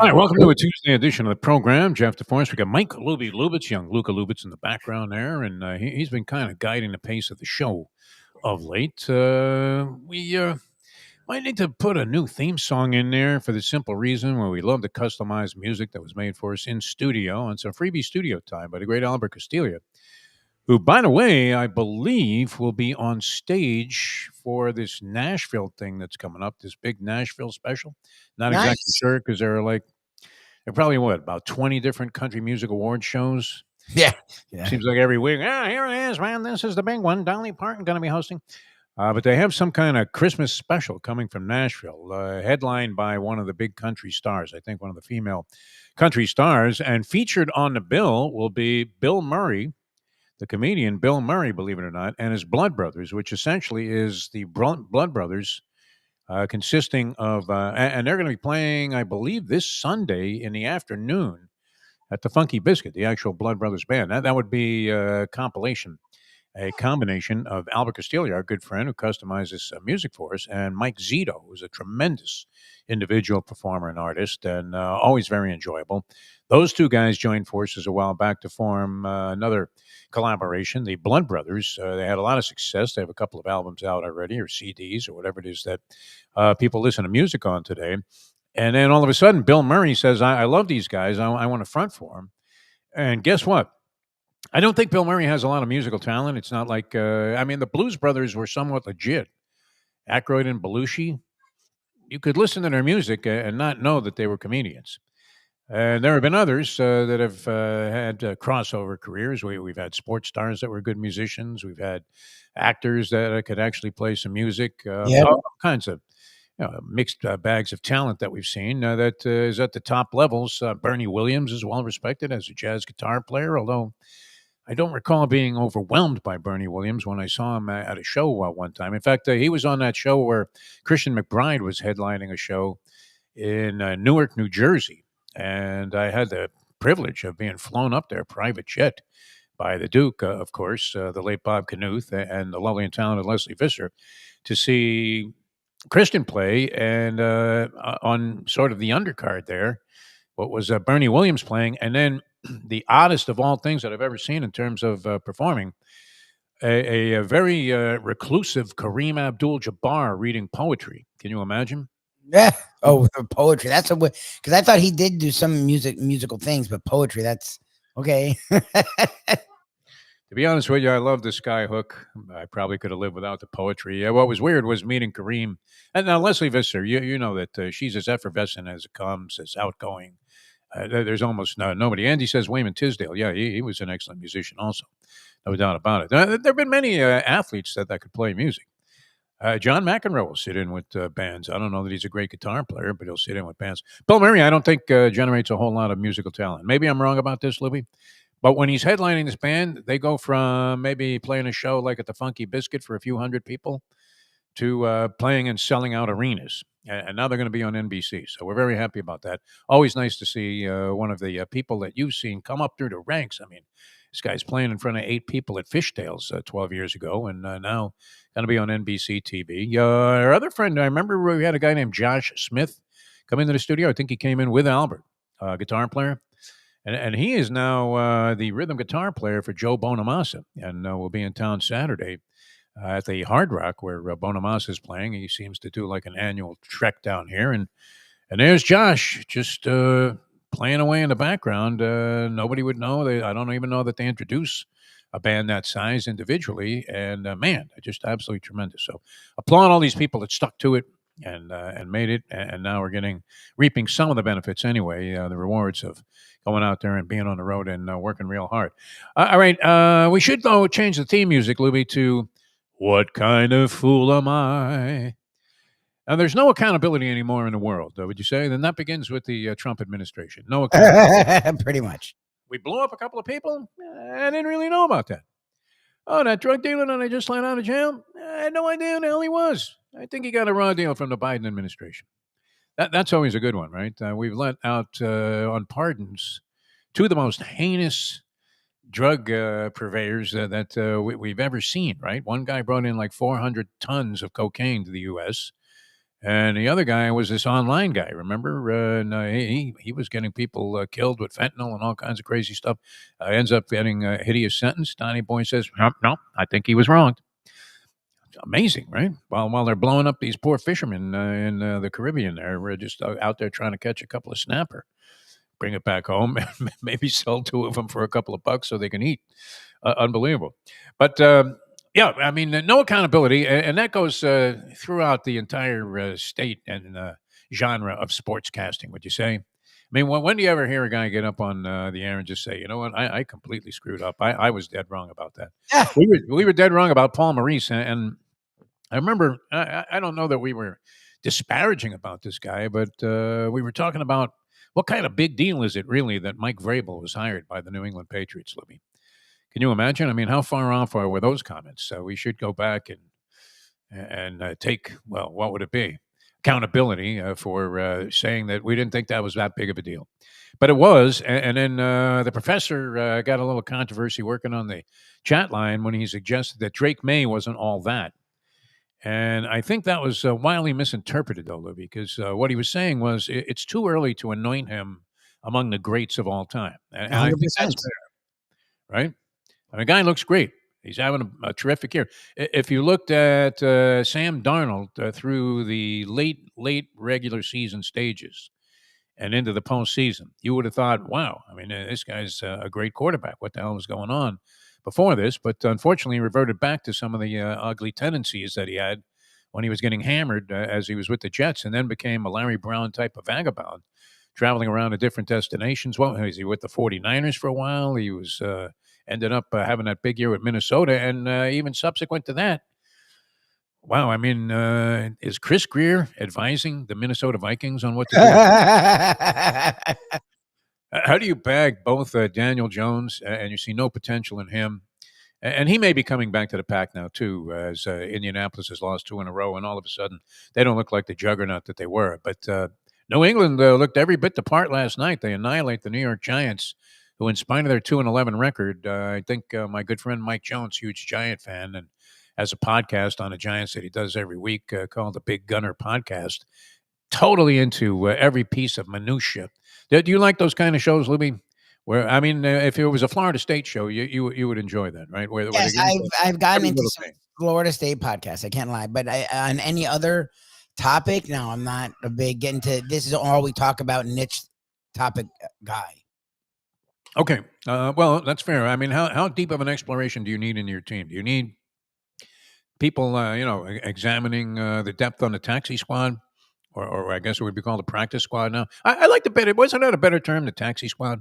All right, welcome to a Tuesday edition of the program. Jeff DeForest. We got Mike Lubitz, young Luca Lubitz in the background there, and he's been kind of guiding the pace of the show of late. We might need to put a new theme song in there for the simple reason where we love to customize music that was made for us in studio and some freebie studio time by the great Albert Castiglia, who, by the way, I believe will be on stage for this Nashville thing that's coming up, this big Nashville special. Not exactly Nice. sure because they're probably about 20 different country music award shows. Yeah. Seems like every week, here it is, man. This is the big one. Dolly Parton going to be hosting. But they have some kind of Christmas special coming from Nashville, headlined by one of the big country stars, I think one of the female country stars. And featured on the bill will be Bill Murray, the comedian Bill Murray, believe it or not, and his Blood Brothers, which essentially is the Blood Brothers, consisting of, and they're going to be playing, I believe, this Sunday in the afternoon at the Funky Biscuit, the actual Blood Brothers band. That would be a combination of Albert Castiglia, our good friend who customizes music for us, and Mike Zito, who's a tremendous individual performer and artist, and always very enjoyable. Those two guys joined forces a while back to form another collaboration, the Blood Brothers. They had a lot of success. They have a couple of albums out already, or CDs, or whatever it is that people listen to music on today. And then all of a sudden, Bill Murray says, I love these guys. I want to front for them. And guess what? I don't think Bill Murray has a lot of musical talent. It's not like, the Blues Brothers were somewhat legit. Aykroyd and Belushi, you could listen to their music and not know that they were comedians. And there have been others that have had crossover careers. We've had sports stars that were good musicians. We've had actors that could actually play some music. All kinds of mixed bags of talent that we've seen that is at the top levels. Bernie Williams is well respected as a jazz guitar player, although I don't recall being overwhelmed by Bernie Williams when I saw him at a show one time. In fact, he was on that show where Christian McBride was headlining a show in Newark, New Jersey. And I had the privilege of being flown up there, private jet, by the Duke, of course, the late Bob Knuth, and the lovely and talented Leslie Visser, to see Christian play, and on sort of the undercard there, what was Bernie Williams playing, and then the oddest of all things that I've ever seen in terms of performing, a very reclusive Kareem Abdul-Jabbar reading poetry. Can you imagine? Yeah. Oh, the poetry. That's a because I thought he did do some musical things, but poetry. That's okay. To be honest with you, I love the skyhook. I probably could have lived without the poetry. What was weird was meeting Kareem. And now Leslie Visser, you know that she's as effervescent as it comes, as outgoing. There's almost nobody. Andy says Wayman Tisdale. Yeah, he was an excellent musician also. No doubt about it. There have been many athletes that could play music. John McEnroe will sit in with bands. I don't know that he's a great guitar player, but he'll sit in with bands. Bill Murray, I don't think generates a whole lot of musical talent. Maybe I'm wrong about this, Libby. But when he's headlining this band, they go from maybe playing a show like at the Funky Biscuit for a few hundred people to playing and selling out arenas. And now they're going to be on NBC. So we're very happy about that. Always nice to see one of the people that you've seen come up through the ranks. I mean, this guy's playing in front of 8 people at Fishtails 12 years ago, and now going to be on NBC TV. Our other friend, I remember we had a guy named Josh Smith come into the studio. I think he came in with Albert, guitar player. And he is now the rhythm guitar player for Joe Bonamassa, and will be in town Saturday at the Hard Rock where Bonamassa is playing. He seems to do like an annual trek down here, and there's Josh just playing away in the background. Nobody would know. I don't even know that they introduce a band that size individually, and man, just absolutely tremendous. So applaud all these people that stuck to it and made it, and now we're reaping some of the benefits anyway, the rewards of going out there and being on the road and working real hard. All right, we should, though, change the theme music, Lubie, to What Kind of Fool Am I? Now, there's no accountability anymore in the world, would you say? Then that begins with the Trump administration. No accountability. Pretty much. We blew up a couple of people. I didn't really know about that. Oh, that drug dealer that I just let out of jail? I had no idea who the hell he was. I think he got a raw deal from the Biden administration. That's always a good one, right? We've let out on pardons two of the most heinous drug purveyors that we've ever seen, right? One guy brought in like 400 tons of cocaine to the U.S., And the other guy was this online guy, remember? And he was getting people killed with fentanyl and all kinds of crazy stuff. Ends up getting a hideous sentence. Donnie Boy says, no, I think he was wrong. Amazing, right? While they're blowing up these poor fishermen in the Caribbean, they're just out there trying to catch a couple of snapper, bring it back home, and maybe sell two of them for a couple of bucks so they can eat. Unbelievable. But yeah, I mean, no accountability, and that goes throughout the entire state and genre of sportscasting. Would you say? I mean, when do you ever hear a guy get up on the air and just say, "You know what? I completely screwed up. I was dead wrong about that. Yeah. We were dead wrong about Paul Maurice." And I remember, I don't know that we were disparaging about this guy, but we were talking about what kind of big deal is it really that Mike Vrabel was hired by the New England Patriots, Libby? Can you imagine? I mean, how far off were those comments? We should go back and take, well, what would it be? Accountability for saying that we didn't think that was that big of a deal. But it was. And then the professor got a little controversy working on the chat line when he suggested that Drake May wasn't all that. And I think that was wildly misinterpreted, though, Lou, because what he was saying was it's too early to anoint him among the greats of all time. And I think that's 100%. fair, right? I mean, the guy looks great. He's having a terrific year. If you looked at Sam Darnold through the late regular season stages and into the postseason, you would have thought, wow, I mean, this guy's a great quarterback. What the hell was going on before this? But unfortunately, he reverted back to some of the ugly tendencies that he had when he was getting hammered as he was with the Jets, and then became a Larry Brown type of vagabond, traveling around to different destinations. Well, was he with the 49ers for a while? He was ended up having that big year with Minnesota, and even subsequent to that, wow, I mean, is Chris Greer advising the Minnesota Vikings on what to do? How do you bag both Daniel Jones and you see no potential in him? And he may be coming back to the pack now, too, as Indianapolis has lost two in a row, and all of a sudden they don't look like the juggernaut that they were. But New England looked every bit the part last night. They annihilate the New York Giants, who, in spite of their 2-11 record, I think my good friend Mike Jones, huge Giant fan, and has a podcast on the Giants that he does every week called the Big Gunner Podcast, totally into every piece of minutia. Do you like those kind of shows, Libby? Where I mean, if it was a Florida State show, you would enjoy that, right? Where Yes, they get into I've gotten every into little some thing. Florida State podcasts. I can't lie, but on any other topic, no, I'm not a big get into. This is all we talk about, niche topic guy. Okay, well, that's fair. I mean, how deep of an exploration do you need in your team? Do you need people, examining the depth on the taxi squad, or I guess it would be called the practice squad now? I like the better. Wasn't that a better term, the taxi squad?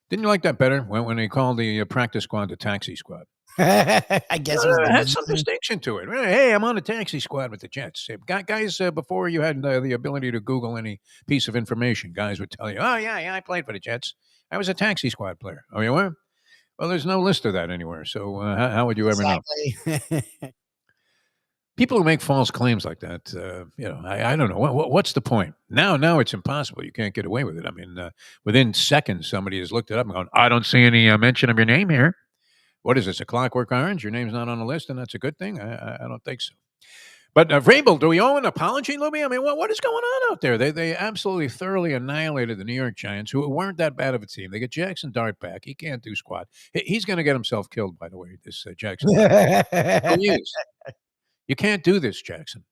Didn't you like that better when they called the practice squad the taxi squad? I guess it was It the had some name. distinction to it. Hey, I'm on the taxi squad with the Jets. Guys, before you had the ability to Google any piece of information, guys would tell you, "Oh yeah, I played for the Jets. I was a taxi squad player." Oh, you were? Well, there's no list of that anywhere. So how would you ever know? Exactly. People who make false claims like that, I don't know. What's the point? Now it's impossible. You can't get away with it. I mean, within seconds, somebody has looked it up and gone, I don't see any mention of your name here. What is this, a Clockwork Orange? Your name's not on the list, and that's a good thing? I don't think so. But Vrabel, do we owe an apology, Libby? I mean, what is going on out there? They absolutely thoroughly annihilated the New York Giants, who weren't that bad of a team. They get Jackson Dart back. He can't do squat. He's going to get himself killed, by the way, this Jackson Dart. Oh, he is. You can't do this, Jackson.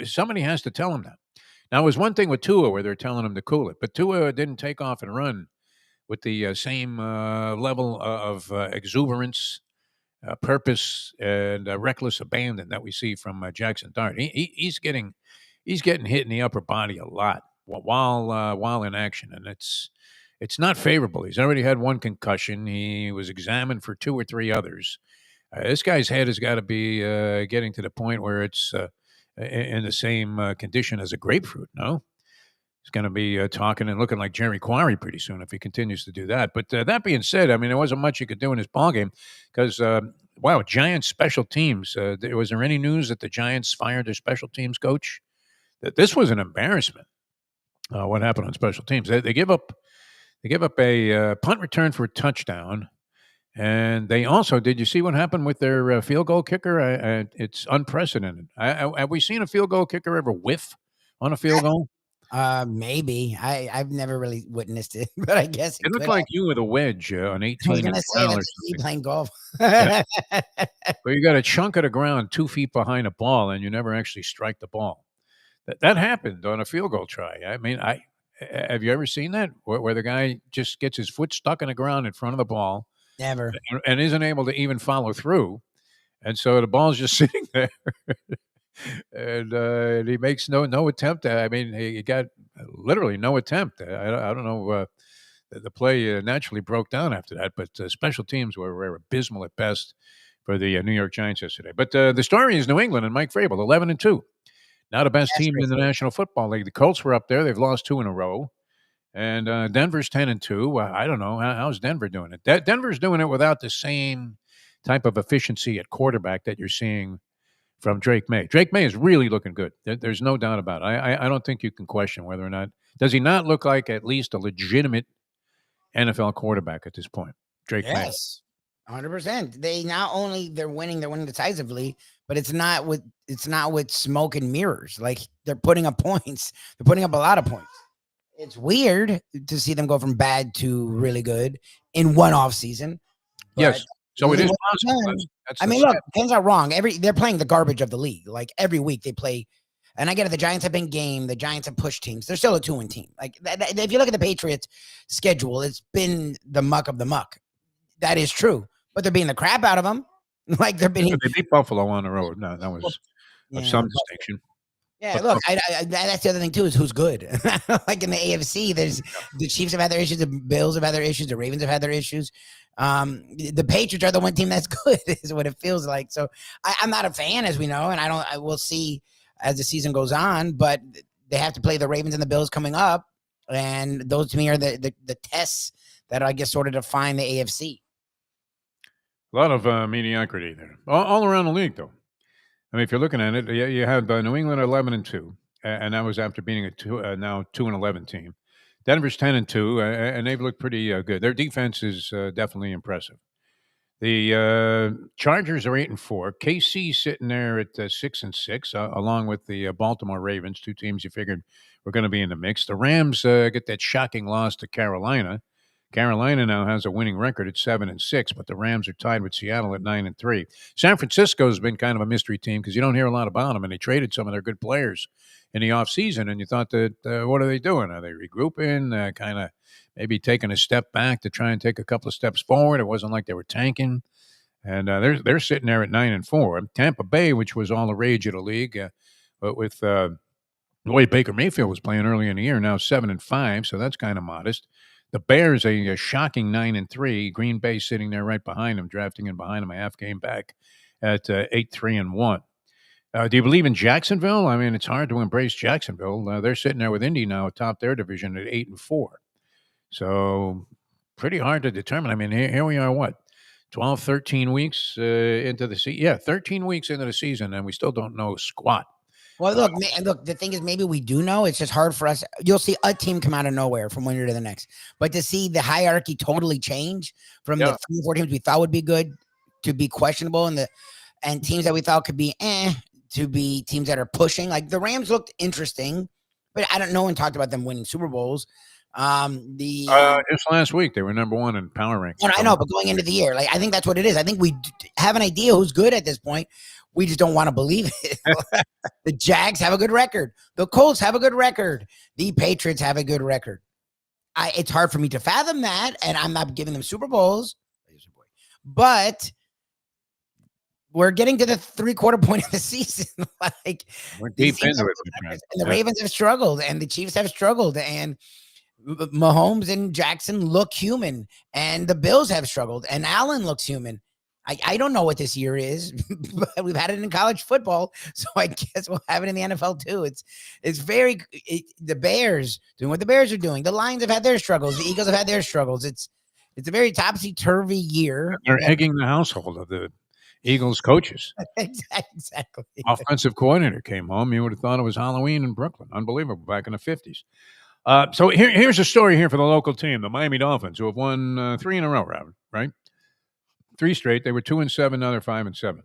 Somebody has to tell him that. Now, it was one thing with Tua where they're telling him to cool it, but Tua didn't take off and run with the same level of exuberance, purpose, and reckless abandon that we see from Jackson Dart. He's getting hit in the upper body a lot while in action, and it's not favorable. He's already had one concussion. He was examined for two or three others. This guy's head has got to be getting to the point where it's in the same condition as a grapefruit. No, he's going to be talking and looking like Jerry Quarry pretty soon if he continues to do that. But that being said, I mean, there wasn't much you could do in his ballgame because, wow, Giants special teams. Was there any news that the Giants fired their special teams coach? That this was an embarrassment. What happened on special teams? They give up a punt return for a touchdown. And they also, did you see what happened with their field goal kicker? It's unprecedented. Have we seen a field goal kicker ever whiff on a field goal? Maybe. I've never really witnessed it, but I guess it It looked could like have. you with a wedge on I was 18 gonna and say 12 or that's me something. playing golf. Yeah. But you got a chunk of the ground 2 feet behind a ball, and you never actually strike the ball. That happened on a field goal try. I mean, have you ever seen that where the guy just gets his foot stuck in the ground in front of the ball Never. and isn't able to even follow through, and so the ball's just sitting there, and he makes no attempt. I mean, he got literally no attempt. I don't know. The play naturally broke down after that, but special teams were abysmal at best for the New York Giants yesterday. But the story is New England and Mike Vrabel, 11-2. Now the best team in the Desperate. National Football League. The Colts were up there; they've lost 2 in a row, and Denver's 10-2. I don't know how's Denver doing it. Denver's doing it without the same type of efficiency at quarterback that you're seeing from Drake May. Drake May is really looking good. There's no doubt about it. I don't think you can question whether or not does he not look like at least a legitimate NFL quarterback at this point. Drake May. Yes. 100%. They're winning decisively, but it's not with smoke and mirrors. Like they're putting up points. They're putting up a lot of points. It's weird to see them go from bad to really good in one off season, but Yes. So it is what possible. they've done- That's I the mean, step. look, things are wrong. They're playing the garbage of the league. Like every week they play, and I get it. The Giants have been game. The Giants have pushed teams. They're still a 2-win team. Like if you look at the Patriots' schedule, it's been the muck of the muck. That is true, but they're beating the crap out of them. Like they're beating. They beat Buffalo on the road. No, that was of Yeah, some distinction. yeah. But Look, that's the other thing too is who's good. Like in the AFC, there's the Chiefs have had their issues, the Bills have had their issues, the Ravens have had their issues. The Patriots are the one team that's good, is what it feels like. So I'm not a fan, as we know, and I will see as the season goes on. But they have to play the Ravens and the Bills coming up, and those to me are the tests that I guess sort of define the AFC. a lot of mediocrity there, all around the league, though. I mean, if you're looking at it, you had New England 11-2, and that was after beating now 2-11 team. Denver's 10-2, and they've looked pretty good. Their defense is definitely impressive. The Chargers are 8-4. KC sitting there at 6-6, along with the Baltimore Ravens, 2 teams you figured were going to be in the mix. The Rams get that shocking loss to Carolina. Carolina now has a winning record at 7-6, but the Rams are tied with Seattle at 9-3. San Francisco has been kind of a mystery team because you don't hear a lot about them, and they traded some of their good players in the offseason, and you thought that what are they doing? Are they regrouping? Kind of maybe taking a step back to try and take a couple of steps forward. It wasn't like they were tanking, and they're sitting there at 9-4. Tampa Bay, which was all the rage of the league, but with the way Baker Mayfield was playing early in the year, now 7-5, so that's kind of modest. The Bears, a shocking 9-3. Green Bay sitting there right behind them, drafting in behind them a half game back at 8-3-1. Do you believe in Jacksonville? I mean, it's hard to embrace Jacksonville. They're sitting there with Indy now atop their division at 8-4. So pretty hard to determine. I mean, here we are, what, 12, 13 weeks into the season? Yeah, 13 weeks into the season, and we still don't know squat. Well, look. The thing is, maybe we do know. It's just hard for us. You'll see a team come out of nowhere from one year to the next, but to see the hierarchy totally change from the 3 or 4 teams we thought would be good to be questionable, and teams that we thought could be to be teams that are pushing. Like the Rams looked interesting, but I don't know. And talked about them winning Super Bowls. Just last week they were number 1 in power rankings. I know, but going into the year, like I think that's what it is. I think we have an idea who's good at this point. We just don't want to believe it. The Jags have a good record. The Colts have a good record. The Patriots have a good record. It's hard for me to fathom that, and I'm not giving them Super Bowls. But we're getting to the 3/4 point of the season. Like we're deep into it. And the Ravens have struggled, and the Chiefs have struggled, and Mahomes and Jackson look human, and the Bills have struggled, and Allen looks human. I don't know what this year is, but we've had it in college football, so I guess we'll have it in the NFL too. It's the Bears doing what the Bears are doing. The Lions have had their struggles. The Eagles have had their struggles. It's a very topsy-turvy year. They're egging the household of the Eagles coaches. Exactly. Offensive coordinator came home. You would have thought it was Halloween in Brooklyn. Unbelievable, back in the 50s. So here's a story here for the local team, the Miami Dolphins, who have won 3 in a row, right? 3 straight. They were 2-7. Now they're 5-7.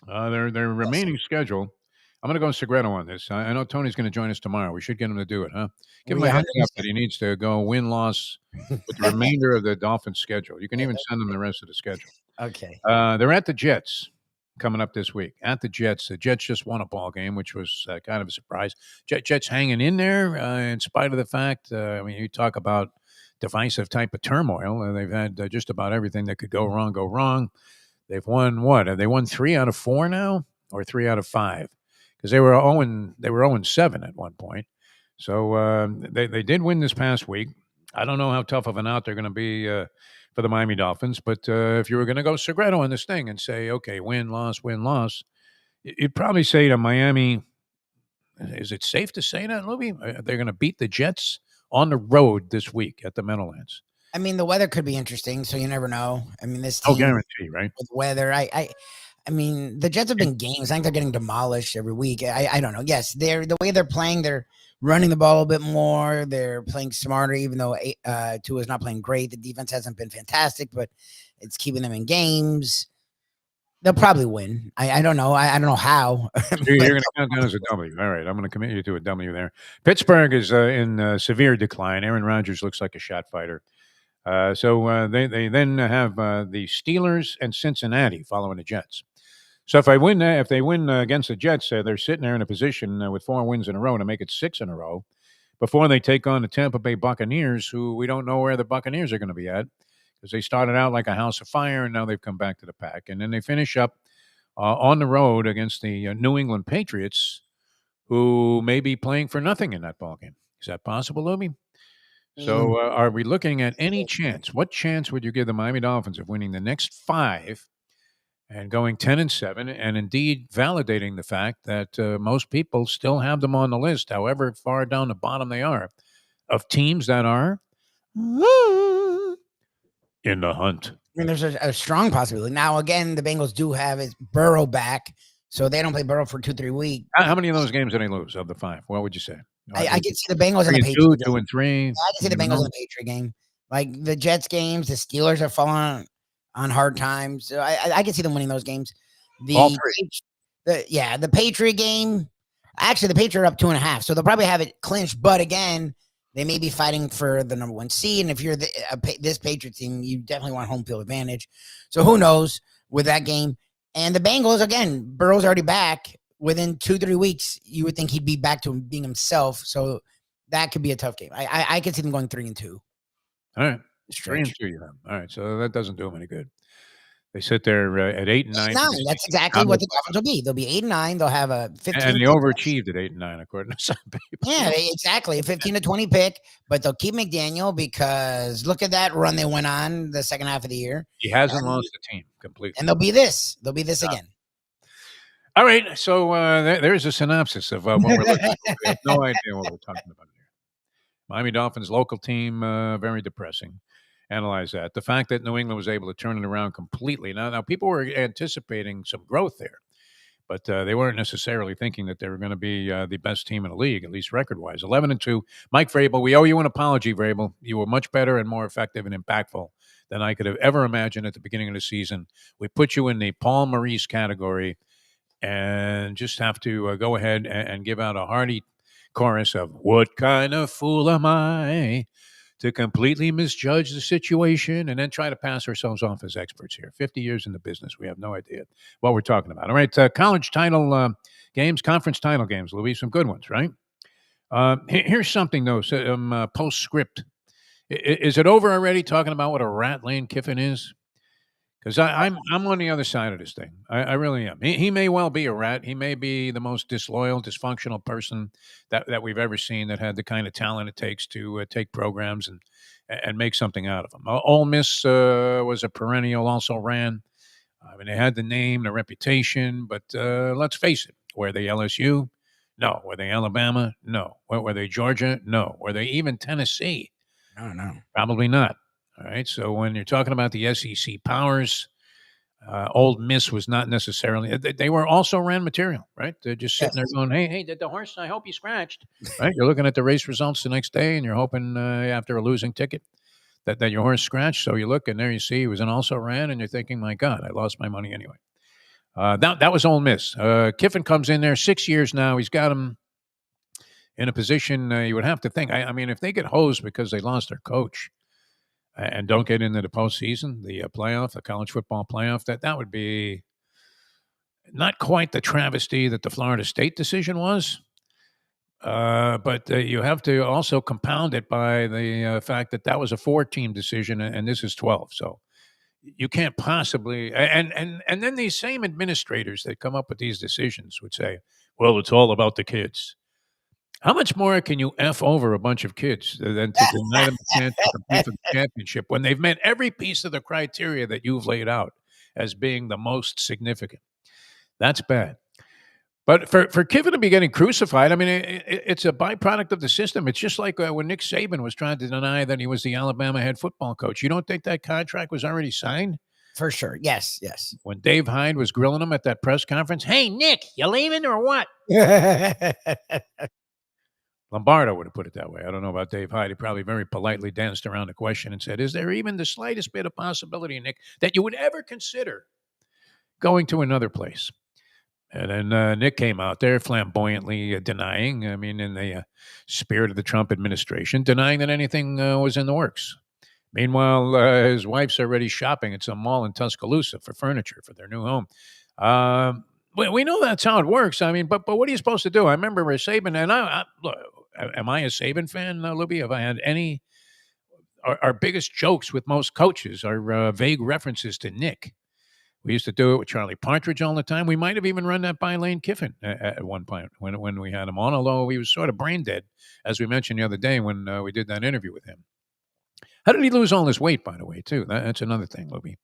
Their remaining schedule. I'm going to go Segredo on this. I know Tony's going to join us tomorrow. We should get him to do it, huh? Give him We a heads up 100%. that he needs to go win-loss with the remainder of the Dolphins' schedule. You can even send him the rest of the schedule. Okay. They're at the Jets coming up this week. At the Jets. The Jets just won a ball game, which was kind of a surprise. Jets hanging in there in spite of the fact, I mean, you talk about divisive type of turmoil. They've had just about everything that could go wrong go wrong. They've won what? Have they won 3 out of 4 now, or 3 out of 5? Because they were 0-7 at one point. So they did win this past week. I don't know how tough of an out they're going to be for the Miami Dolphins, but if you were going to go Segredo on this thing and say, okay, win loss, you'd probably say to Miami, is it safe to say that, Lubie? They're going to beat the Jets on the road this week at the Meadowlands. I mean, the weather could be interesting, so you never know. I mean, this No team guarantee, right? with weather, I mean, the Jets have been games. I think they're getting demolished every week. I don't know. Yes, the way they're playing, they're running the ball a bit more. They're playing smarter, even though Tua's not playing great. The defense hasn't been fantastic, but it's keeping them in games. They'll probably win. I don't know. I don't know how. You're going to count down as a W. All right, I'm going to commit you to a W there. Pittsburgh is in severe decline. Aaron Rodgers looks like a shot fighter. So they then have the Steelers and Cincinnati following the Jets. So if they win against the Jets, they're sitting there in a position with 4 wins in a row to make it 6 in a row before they take on the Tampa Bay Buccaneers, who we don't know where the Buccaneers are going to be at because they started out like a house of fire and now they've come back to the pack. And then they finish up on the road against the New England Patriots, who may be playing for nothing in that ballgame. Is that possible, Lubie? So are we looking at any chance? What chance would you give the Miami Dolphins of winning the next 5 and going 10-7, and indeed validating the fact that most people still have them on the list, however far down the bottom they are, of teams that are in the hunt? I mean, there's a strong possibility. Now, again, the Bengals do have his Burrow back, so they don't play Burrow for 2-3 weeks. How many of those games did they lose of the 5? What would you say? I can see the Bengals and the 3 and Patriots. 2, 2 and 3. I can see the Bengals and the Patriot game. Like the Jets games, the Steelers are falling on hard times. So I can see them winning those games. All 3. The Patriot game. Actually, the Patriots are up 2.5, so they'll probably have it clinched. But again, they may be fighting for the number 1 seed. And if you're this Patriot team, you definitely want home field advantage. So who knows with that game? And the Bengals, again, Burrow's already back. Within 2-3 weeks, you would think he'd be back to being himself. So that could be a tough game. I could see them going 3-2. All right. 3-2 you have. All right. So that doesn't do them any good. They sit there at 8-9. 8-9. That's exactly what the Dolphins will be. They'll be 8-9. They'll have a 15. And they overachieved at 8-9, according to some people. Yeah, exactly. A 15-20 pick, but they'll keep McDaniel because look at that run they went on the second half of the year. He hasn't lost the team completely. And they'll be this. They'll be this again. All right. So there's a synopsis of what we're looking at. We have no idea what we're talking about here. Miami Dolphins local team, very depressing. Analyze that. The fact that New England was able to turn it around completely. Now people were anticipating some growth there, but they weren't necessarily thinking that they were going to be the best team in the league, at least record-wise. 11-2. Mike Vrabel, we owe you an apology, Vrabel. You were much better and more effective and impactful than I could have ever imagined at the beginning of the season. We put you in the Paul Maurice category and just have to go ahead and give out a hearty chorus of "What kind of fool am I to completely misjudge the situation and then try to pass ourselves off as experts here. 50 years in the business. We have no idea what we're talking about. All right, college title games, conference title games, Louis, some good ones, right? Here's something, though, some postscript. Is it over already talking about what a rat Lane Kiffin is? Because I'm on the other side of this thing. I really am. He may well be a rat. He may be the most disloyal, dysfunctional person that we've ever seen that had the kind of talent it takes to take programs and make something out of them. Ole Miss was a perennial, also ran. I mean, they had the name, the reputation, but let's face it. Were they LSU? No. Were they Alabama? No. Were they Georgia? No. Were they even Tennessee? No. Probably not. All right, so when you're talking about the SEC powers, Ole Miss was not necessarily. They were also ran material, right? They're just sitting there going, "Hey, did the horse? I hope he scratched." Right? You're looking at the race results the next day, and you're hoping after a losing ticket that your horse scratched. So you look, and there you see he was an also ran, and you're thinking, "My God, I lost my money anyway." That was Ole Miss. Kiffin comes in there 6 years now. He's got him in a position you would have to think. I mean, if they get hosed because they lost their coach and don't get into the postseason, the playoff, the college football playoff, that would be not quite the travesty that the Florida State decision was. But you have to also compound it by the fact that that was a 4-team decision and this is 12. So you can't possibly and then these same administrators that come up with these decisions would say, well, it's all about the kids. How much more can you F over a bunch of kids than to deny them a chance to compete for the championship when they've met every piece of the criteria that you've laid out as being the most significant? That's bad. But for Kiffin to be getting crucified, I mean, it's a byproduct of the system. It's just like when Nick Saban was trying to deny that he was the Alabama head football coach. You don't think that contract was already signed? For sure. Yes, yes. When Dave Hyde was grilling him at that press conference, hey, Nick, you leaving or what? Lombardo would have put it that way. I don't know about Dave Hyde. He probably very politely danced around the question and said, is there even the slightest bit of possibility, Nick, that you would ever consider going to another place? And then Nick came out there flamboyantly denying, I mean, in the spirit of the Trump administration, denying that anything was in the works. Meanwhile, his wife's already shopping at some mall in Tuscaloosa for furniture for their new home. We know that's how it works. I mean, but what are you supposed to do? I remember Saban, and look, am I a Saban fan, Lubie? Have I had any? Our biggest jokes with most coaches are vague references to Nick. We used to do it with Charlie Partridge all the time. We might have even run that by Lane Kiffin at one point when we had him on, although he was sort of brain dead, as we mentioned the other day when we did that interview with him. How did he lose all this weight, by the way, too? That's another thing, Lubie.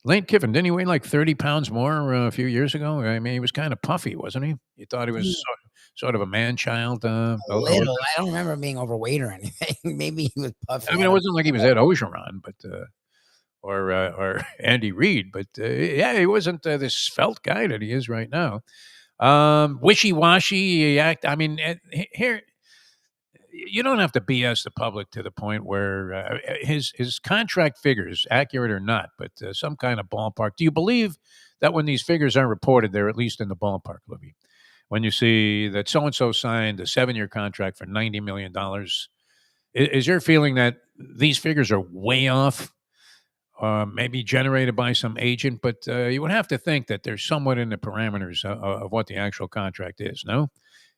Lane Kiffin, didn't he weigh like 30 pounds more a few years ago? I mean, he was kind of puffy, wasn't he? You thought he was sort of a man-child? A little. I don't remember being overweight or anything. Maybe he was puffy. I mean, it wasn't like he was Ed Ogeron, but... or Andy Reid, but yeah, he wasn't this svelte guy that he is right now. Wishy-washy act. I mean, here you don't have to BS the public to the point where his contract figures, accurate or not, but some kind of ballpark. Do you believe that when these figures are reported, they're at least in the ballpark, Libby? When you see that so-and-so signed a 7-year contract for $90 million, is your feeling that these figures are way off? Maybe generated by some agent, but you would have to think that they're somewhat in the parameters of what the actual contract is, no?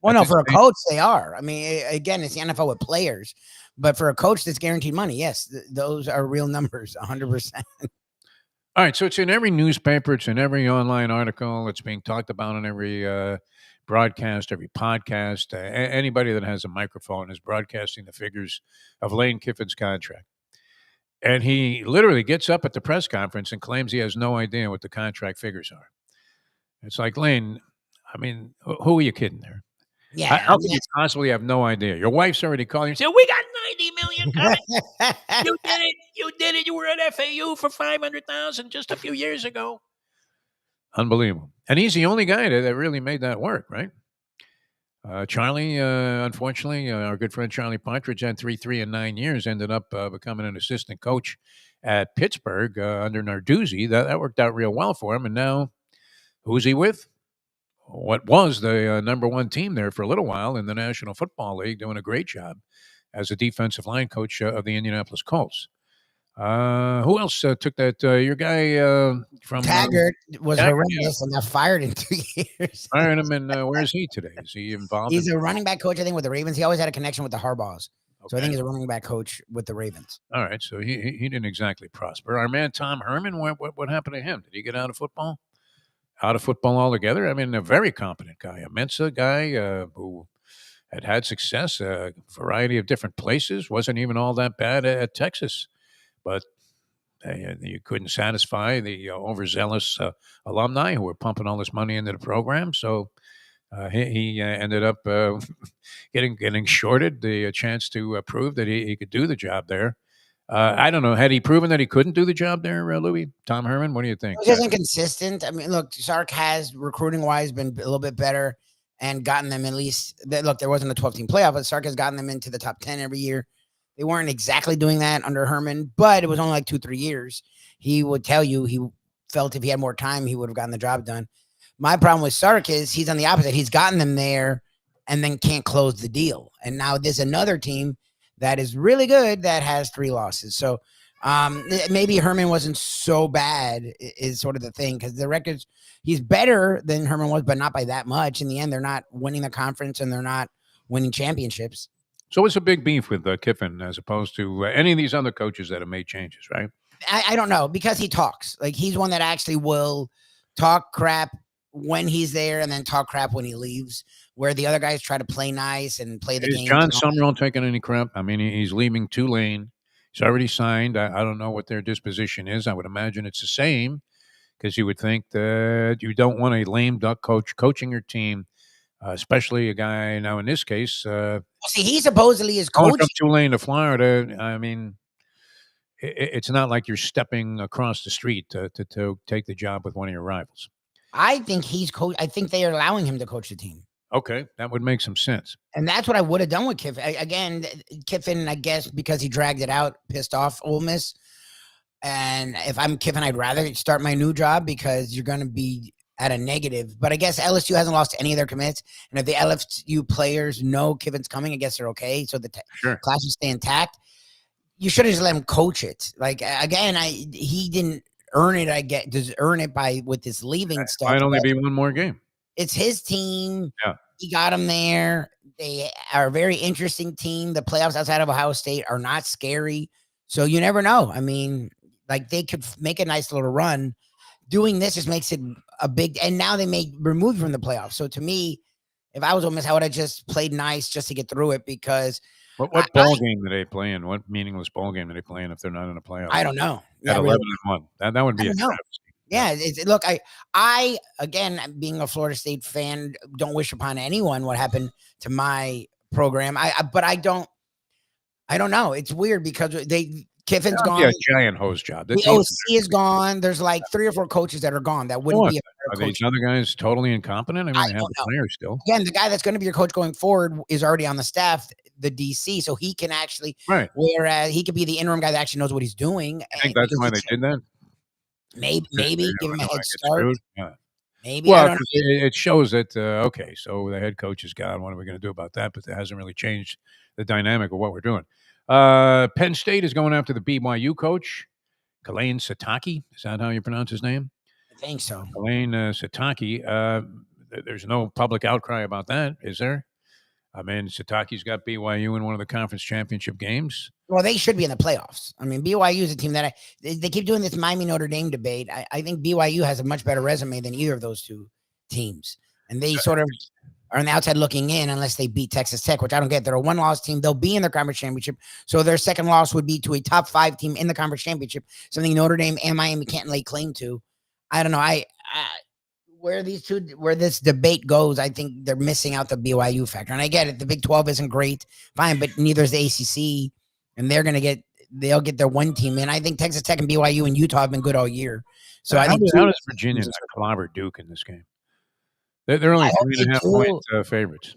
Well, no, for a coach, they are. I mean, again, it's the NFL with players, but for a coach that's guaranteed money, yes, those are real numbers, 100%. All right, so it's in every newspaper, it's in every online article, it's being talked about on every broadcast, every podcast. Anybody that has a microphone is broadcasting the figures of Lane Kiffin's contract. And he literally gets up at the press conference and claims he has no idea what the contract figures are. It's like, Lane, I mean, who are you kidding there? Yeah. How can you possibly have no idea? Your wife's already calling you and said, we got $90 million coming. You did it. You did it. You were at FAU for $500,000 just a few years ago. Unbelievable. And he's the only guy that really made that work, right? Charlie, unfortunately, our good friend Charlie Partridge had 3 and 9 years, ended up becoming an assistant coach at Pittsburgh under Narduzzi. That worked out real well for him. And now, who's he with? What was the number one team there for a little while in the National Football League, doing a great job as a defensive line coach of the Indianapolis Colts. Who else took that? Your guy from Taggart was horrendous and got fired in 2 years. Fired him, and where's he today? Is he involved? He's a running back coach, I think, with the Ravens. He always had a connection with the Harbaughs. Okay. So I think he's a running back coach with the Ravens. All right, so he didn't exactly prosper. Our man Tom Herman, what happened to him? Did he get out of football? Out of football altogether? I mean, a very competent guy, a Mensa guy who had success, a variety of different places, wasn't even all that bad at Texas. But you couldn't satisfy the overzealous alumni who were pumping all this money into the program. So he ended up getting shorted the chance to prove that he could do the job there. I don't know. Had he proven that he couldn't do the job there, Louis? Tom Herman, what do you think? He wasn't consistent. I mean, look, Sark has, recruiting-wise, been a little bit better and gotten them at least. Look, there wasn't a 12-team playoff, but Sark has gotten them into the top 10 every year. They weren't exactly doing that under Herman, but it was only like 2-3 years. He would tell you felt if he had more time, he would have gotten the job done. My problem with Sark is he's on the opposite. He's gotten them there and then can't close the deal. And now there's another team that is really good that has 3 losses. So maybe Herman wasn't so bad is sort of the thing, because the records, he's better than Herman was, but not by that much. In the end, they're not winning the conference and they're not winning championships. So what's a big beef with Kiffin as opposed to any of these other coaches that have made changes, right? I don't know, because he talks. Like, he's one that actually will talk crap when he's there and then talk crap when he leaves, where the other guys try to play nice and play the game. Is John Summerall taking any crap? I mean, he's leaving Tulane. He's already signed. I don't know what their disposition is. I would imagine it's the same, because you would think that you don't want a lame duck coach coaching your team, especially a guy. Now, in this case, see, he supposedly is going coaching from Tulane to Florida. I mean, it's not like you're stepping across the street to take the job with one of your rivals. I think he's coach. I think they are allowing him to coach the team. Okay, that would make some sense. And that's what I would have done with Kiffin. Again, Kiffin, I guess, because he dragged it out, pissed off Ole Miss. And if I'm Kiffin, I'd rather start my new job, because you're going to be at a negative. But I guess LSU hasn't lost any of their commits. And if the LSU players know Kiffin's coming, I guess they're okay. So the classes stay intact. You should have just let him coach it. Like, again, he didn't earn it. I get does earn it with this leaving stuff. Might only be one more game. It's his team. Yeah. He got him there. They are a very interesting team. The playoffs outside of Ohio State are not scary. So you never know. I mean, like, they could make a nice little run. Doing this just makes it a big, and now they may remove you from the playoffs. So to me, if I was Ole Miss, I would have just played nice just to get through it, because what ball game do they play in? What meaningless ball game do they play in if they're not in the playoffs? I don't know. At 11-1. That would be a travesty. Yeah, look, I again, being a Florida State fan, don't wish upon anyone what happened to my program. But I don't know. It's weird because Kiffin's gone. Yeah, giant hose job. The OC is gone. There's like 3 or 4 coaches that are gone. That wouldn't be a better coach. Are these other guys totally incompetent? I mean, they have the players still. Again, the guy that's going to be your coach going forward is already on the staff, the DC, so he can actually, whereas he could be the interim guy that actually knows what he's doing. I think that's why they did that. Maybe give him a head start. Yeah. Maybe. Well, it shows that okay, so the head coach is gone. What are we going to do about that? But that hasn't really changed the dynamic of what we're doing. Penn State is going after the BYU coach, Kalane Sitake. Is that how you pronounce his name? I think so. Kalane Sitake. There's no public outcry about that, is there? I mean, Sitake's got BYU in one of the conference championship games. Well, they should be in the playoffs. I mean, BYU is a team that they keep doing this Miami Notre Dame debate. I think BYU has a much better resume than either of those 2 teams, and they sort of are on the outside looking in unless they beat Texas Tech, which I don't get. They're a 1-loss team. They'll be in the conference championship, so their second loss would be to a top 5 team in the conference championship, something Notre Dame and Miami can't lay claim to. I don't know. Where this debate goes, I think they're missing out the BYU factor. And I get it. The Big 12 isn't great. Fine. But neither is the ACC. And they'll get their one team in. I think Texas Tech and BYU and Utah have been good all year. So how does Virginia clobber Duke in this game? They're only 3.5-point favorites.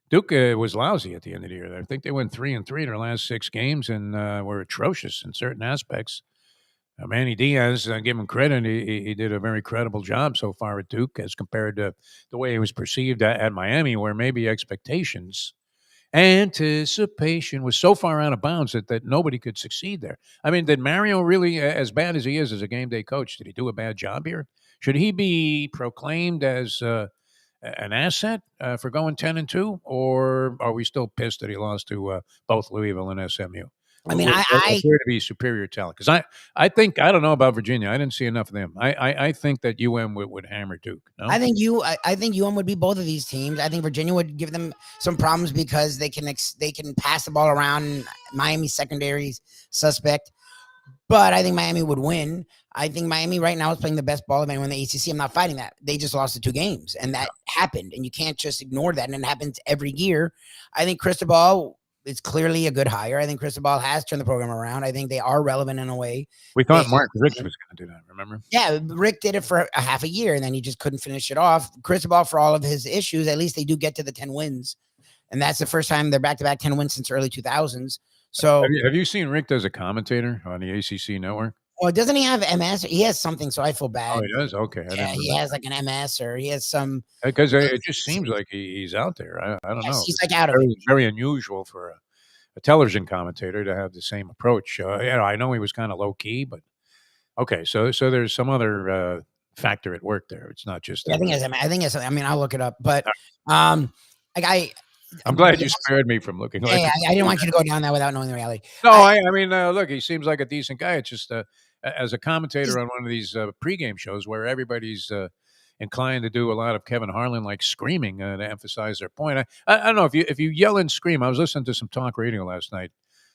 Duke was lousy at the end of the year. I think they went 3-3 in their last 6 games and were atrocious in certain aspects. Manny Diaz, give him credit. He did a very credible job so far at Duke as compared to the way he was perceived at Miami, where maybe anticipation was so far out of bounds that nobody could succeed there. I mean, did Mario really, as bad as he is as a game day coach, did he do a bad job here? Should he be proclaimed as an asset for going 10-2, or are we still pissed that he lost to both Louisville and SMU? I mean, I appear to be superior talent, because I think, I don't know about Virginia. I didn't see enough of them. I think that UM would hammer Duke. No? I think UM would be both of these teams. I think Virginia would give them some problems because they can pass the ball around. Miami's secondary's suspect, but I think Miami would win. I think Miami right now is playing the best ball of anyone in the ACC. I'm not fighting that. They just lost the 2 games, and that happened, and you can't just ignore that. And it happens every year. I think Cristobal. It's clearly a good hire. I think Cristobal has turned the program around. I think they are relevant in a way. We thought Mark Richt was going to do that, remember? Yeah, Rick did it for a half a year, and then he just couldn't finish it off. Cristobal, for all of his issues, at least they do get to the 10 wins. And that's the first time they're back-to-back 10 wins since early 2000s. So, have you seen Richt as a commentator on the ACC network? Well, doesn't he have MS? He has something, so I feel Oh, bad. he does? Okay. I Yeah, didn't know he has like an MS or he has some. because it just seems like he's out there. I don't Yes, know. he's It's like out of it. very unusual for a television commentator to have the same approach. I know he was kind of low key, but okay. So there's some other factor at work there. It's not just Yeah, a. I think it's. I mean, I'll look it up, but um, like I'm glad you spared me from looking like. yeah, I didn't want you to go down that without knowing the reality. No, I mean, look, he seems like a decent guy. It's just as a commentator on one of these pregame shows where everybody's inclined to do a lot of Kevin Harlan like screaming to emphasize their point. I don't know if you yell and scream. I was listening to some talk radio last night,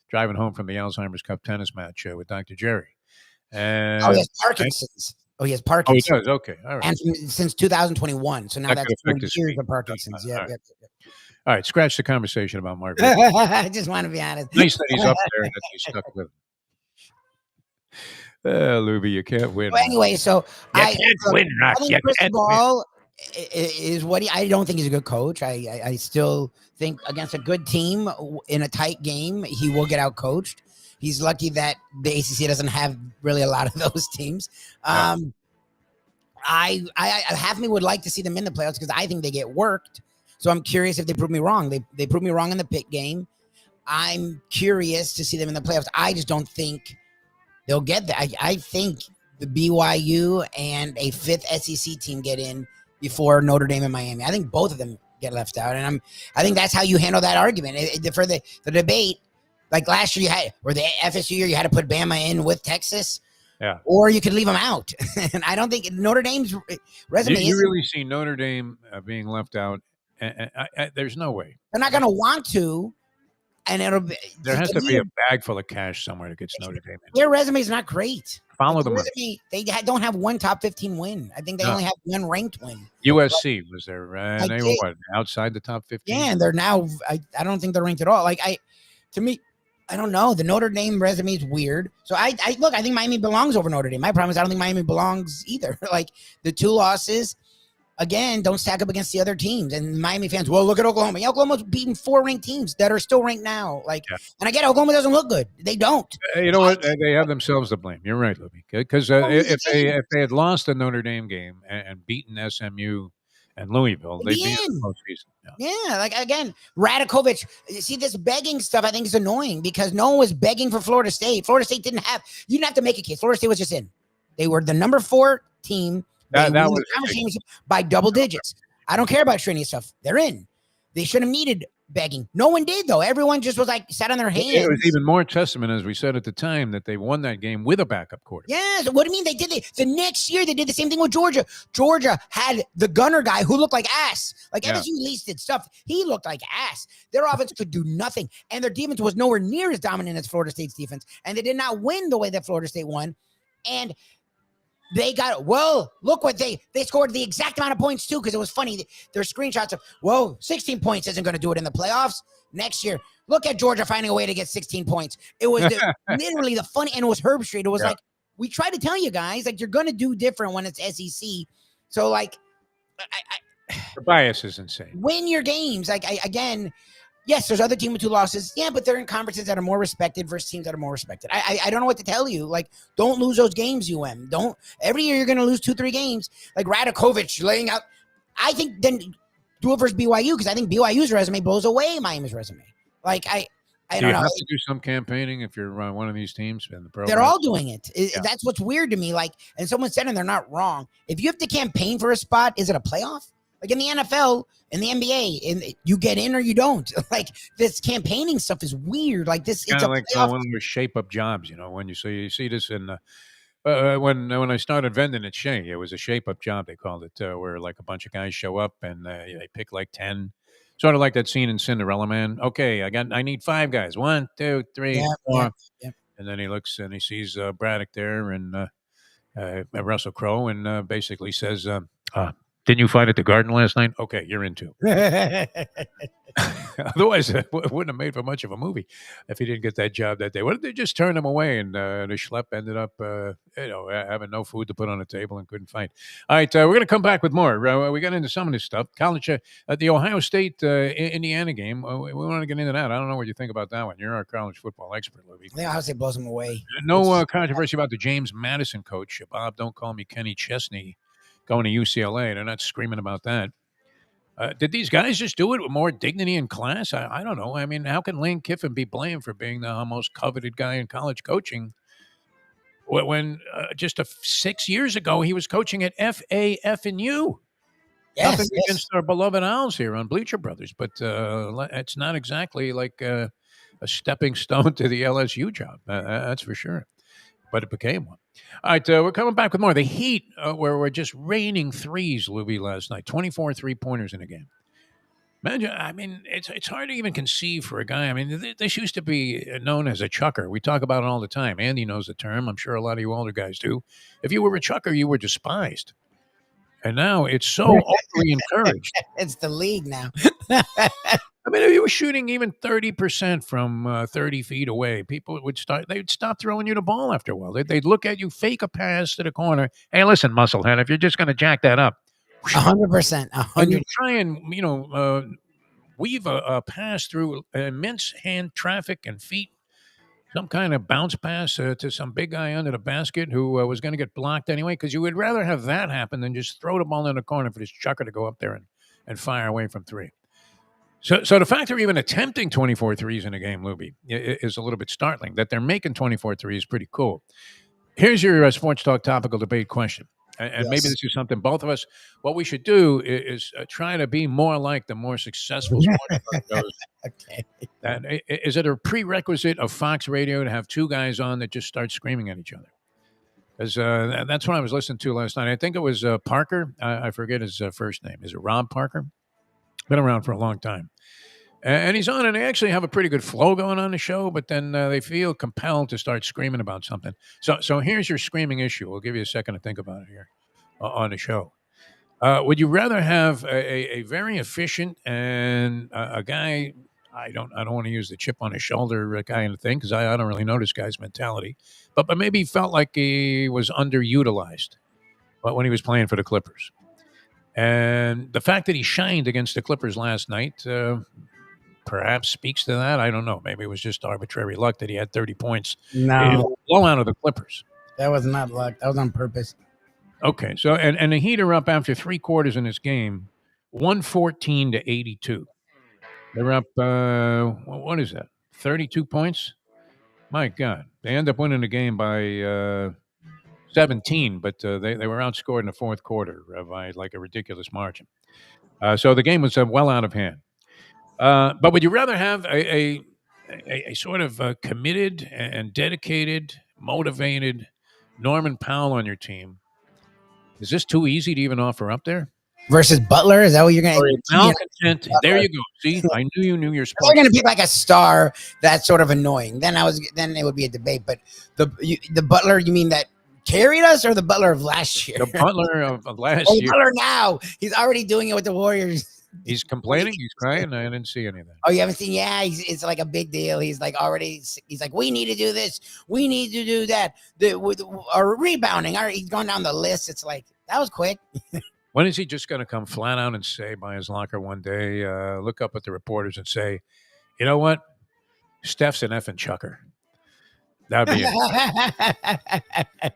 driving home from the Alzheimer's Cup tennis match with Dr. Jerry, Oh, he and has Parkinson's. Oh, he has oh, he Parkinson's. does. Okay, all right. And since 2021. So now That that's could 4 affect his years speech. of Parkinson's. All Yep, right. yep. All right, scratch the conversation about Mark. Richt. I just want to be honest. Nice that he's up there and that he's stuck with him. Lubie, you can't win. Well, anyway, so You can't win, Rock. I think You Chris can't win. Ball is what I don't think he's a good coach. I still think against a good team in a tight game, he will get out coached. He's lucky that the ACC doesn't have really a lot of those teams. Yeah. I half me would like to see them in the playoffs because I think they get worked. So I'm curious if they prove me wrong. They proved me wrong in the Pitt game. I'm curious to see them in the playoffs. I just don't think they'll get there. I think the BYU and a fifth SEC team get in before Notre Dame and Miami. I think both of them get left out, and I think that's how you handle that argument. For the debate, like last year, you had or the FSU year, you had to put Bama in with Texas. Yeah. Or you could leave them out. And I don't think Notre Dame's resume You really see Notre Dame being left out. There's no way. They're not going to want to. And it'll be. There has to be a bag full of cash somewhere that gets Notre Dame in. Their resume is not great. Follow the money. They don't have one top 15 win. I think they only have one ranked win. USC was there. They were what, outside the top 15? Yeah, and they're now, I don't think they're ranked at all. To me, I don't know. The Notre Dame resume is weird. So I think Miami belongs over Notre Dame. My problem is I don't think Miami belongs either. Like the 2 losses, again, don't stack up against the other teams. And Miami fans, well, look at Oklahoma. Yeah, Oklahoma's beating 4 ranked teams that are still ranked now. And I get Oklahoma doesn't look good. They don't. You know what? They have themselves to blame. You're right, Lubie. Because if they had lost the Notre Dame game and beaten SMU and Louisville, they'd be in the postseason. Yeah, like again, Radakovich. See, this begging stuff I think is annoying because no one was begging for Florida State. Florida State you didn't have to make a case. Florida State was just in. They were the number 4 team. That was the championship by double digits. I don't care about training stuff. They're in. They should have needed begging. No one did though. Everyone just was like sat on their hands. It was even more testament, as we said at the time, that they won that game with a backup quarterback. Yeah. So what do you mean they did? The next year they did the same thing with Georgia. Georgia had the gunner guy who looked like ass. Like LSU at least did stuff. He looked like ass. Their offense could do nothing, and their defense was nowhere near as dominant as Florida State's defense. And they did not win the way that Florida State won. And they got, look what they scored the exact amount of points too, because it was funny. Their screenshots of, 16 points isn't going to do it in the playoffs next year. Look at Georgia finding a way to get 16 points. It was literally the funny, and it was Herb Street. It was like, we try to tell you guys, like, you're going to do different when it's SEC. So, like, the bias is insane. Win your games. Like, again, yes, there's other teams with 2 losses. Yeah, but they're in conferences that are more respected versus teams that are more respected. I don't know what to tell you. Like, don't lose those games, UM. Don't. Every year you're going to lose 2-3 games. Like Radakovich laying out. I think then do it versus BYU because I think BYU's resume blows away Miami's resume. Like, I don't know. You have to do some campaigning if you're one of these teams in the program. They're all doing it. That's what's weird to me. Like, and someone said, and they're not wrong. If you have to campaign for a spot, is it a playoff? Like in the NFL, in the NBA, you get in or you don't. Like this campaigning stuff is weird. Like this, it's like one of those shape-up jobs. When you see this in when I started vending at Shea, it was a shape-up job. They called it, where like a bunch of guys show up and they pick like 10. Sort of like that scene in Cinderella Man. Okay, I need 5 guys. 1, 2, 3, 4. Yeah. And then he looks and he sees Braddock there and Russell Crowe and basically says, Didn't you fight at the Garden last night? Okay, you're in too. Otherwise, it wouldn't have made for much of a movie if he didn't get that job that day. What if they just turned him away and the schlep ended up, having no food to put on the table and couldn't fight? All right, we're going to come back with more. We got into some of this stuff. College, the Ohio State Indiana game. We want to get into that. I don't know what you think about that one. You're our college football expert, Lubie. Yeah, Ohio State blows them away. No controversy about the James Madison coach. Bob, don't call me Kenny Chesney, going to UCLA. They're not screaming about that. Did these guys just do it with more dignity and class? I don't know. I mean, how can Lane Kiffin be blamed for being the most coveted guy in college coaching when just 6 years ago he was coaching at FAFNU? Nothing against our beloved Owls here on Bleacher Brothers, but it's not exactly like a stepping stone to the LSU job. That's for sure. But it became one. All right, we're coming back with more. The Heat were just raining threes, Lubie, last night. 24 three-pointers in a game. Imagine, I mean, it's hard to even conceive for a guy. I mean, this used to be known as a chucker. We talk about it all the time. Andy knows the term. I'm sure a lot of you older guys do. If you were a chucker, you were despised. And now it's so overly encouraged. It's the league now. I mean, if you were shooting even 30% from 30 feet away, people would stop throwing you the ball after a while. They'd look at you, fake a pass to the corner. Hey, listen, musclehead, if you're just going to jack that up. 100%. And you try and, weave a pass through immense hand traffic and feet, some kind of bounce pass to some big guy under the basket who was going to get blocked anyway, because you would rather have that happen than just throw the ball in the corner for this chucker to go up there and fire away from three. So the fact they're even attempting 24 threes in a game, Lubie, is a little bit startling. That they're making 24 threes is pretty cool. Here's your sports talk topical debate question. And maybe this is something both of us, what we should do is try to be more like the more successful sports shows. Okay. Is it a prerequisite of Fox Radio to have two guys on that just start screaming at each other? Because that's what I was listening to last night. I think it was Parker. I forget his first name. Is it Rob Parker? Been around for a long time. And he's on, and they actually have a pretty good flow going on the show, but then they feel compelled to start screaming about something. So here's your screaming issue. We'll give you a second to think about it here on the show. Would you rather have a very efficient and a guy, I don't want to use the chip on his shoulder kind of thing, because I don't really know this guy's mentality, but maybe he felt like he was underutilized when he was playing for the Clippers. And the fact that he shined against the Clippers last night perhaps speaks to that. I don't know. Maybe it was just arbitrary luck that he had 30 points. No. Blowout of the Clippers. That was not luck. That was on purpose. Okay. So, and the Heat are up after three quarters in this game, 114-82. They're up, what is that, 32 points? My God. They end up winning the game by 17, but they were outscored in the fourth quarter by like a ridiculous margin. So the game was well out of hand. But would you rather have a sort of committed and dedicated, motivated Norman Powell on your team? Is this too easy to even offer up there? Versus Butler? Is that what you're going to malcontent? There you go. See, I knew you your sports. They're going to be like a star that's sort of annoying. Then it would be a debate. But the Butler, you mean that carried us, or the Butler of last year? The Butler of last year. The Butler now. He's already doing it with the Warriors. He's complaining. He's crying. I didn't see any of that. Oh, you haven't seen? Yeah, it's like a big deal. He's like he's like, we need to do this. We need to do that. Our rebounding. He's going down the list. It's like, that was quick. When is he just going to come flat out and say by his locker one day, look up at the reporters and say, you know what? Steph's an effing chucker. That'd be it.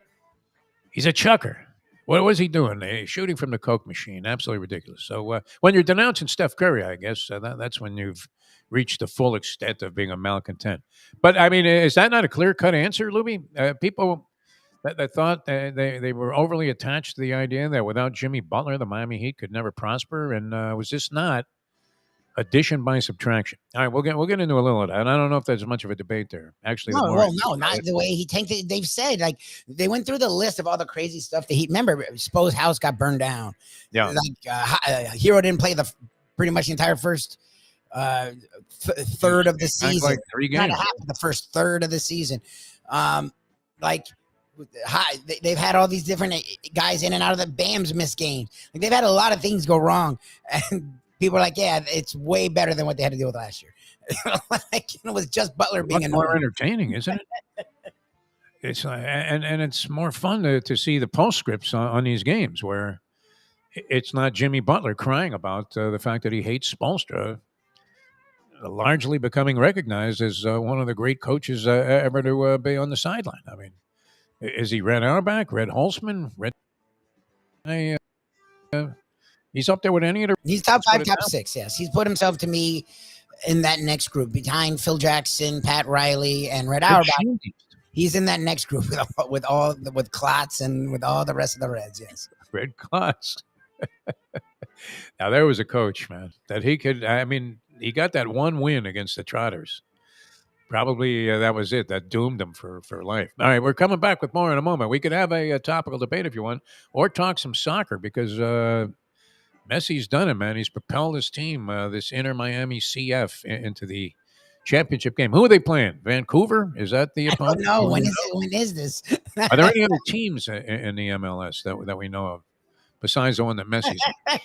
He's a chucker. What was he doing? Shooting from the Coke machine. Absolutely ridiculous. So when you're denouncing Steph Curry, I guess that's when you've reached the full extent of being a malcontent. But, I mean, is that not a clear-cut answer, Lubie? People that thought they were overly attached to the idea that without Jimmy Butler, the Miami Heat could never prosper. And was this not addition by subtraction? All right, we'll get into a little of that. And I don't know if there's much of a debate there. Actually, no, not the way he tanked it. They've said, like, they went through the list of all the crazy stuff that he remember. Spo's house got burned down. Yeah, like Hero didn't play pretty much the entire first third of the season. Like 3 games. The first third of the season. Like, They've had all these different guys in and out of the Bams miss games. Like, they've had a lot of things go wrong, and people are like, yeah, it's way better than what they had to deal with last year. It was just Butler being more entertaining, isn't it? It's and it's more fun to see the postscripts on these games where it's not Jimmy Butler crying about the fact that he hates Spoelstra, largely becoming recognized as one of the great coaches ever to be on the sideline. I mean, is he Red Auerbach, Red Holzman, Red? He's up there with any of the. He's top 5, top 6. Yes, he's put himself to me in that next group behind Phil Jackson, Pat Riley, and Red Auerbach. He's in that next group with Klotz and with all the rest of the Reds. Yes, Red Klotz. Now there was a coach, man, that he could. I mean, he got that one win against the Trotters. Probably that was it. That doomed him for life. All right, we're coming back with more in a moment. We could have a topical debate if you want, or talk some soccer because Messi's done it, man. He's propelled his team, this Inter Miami CF, into the championship game. Who are they playing? Vancouver? Is that the opponent? No. When is this? Are there any other teams in the MLS that we know of besides the one that Messi's in?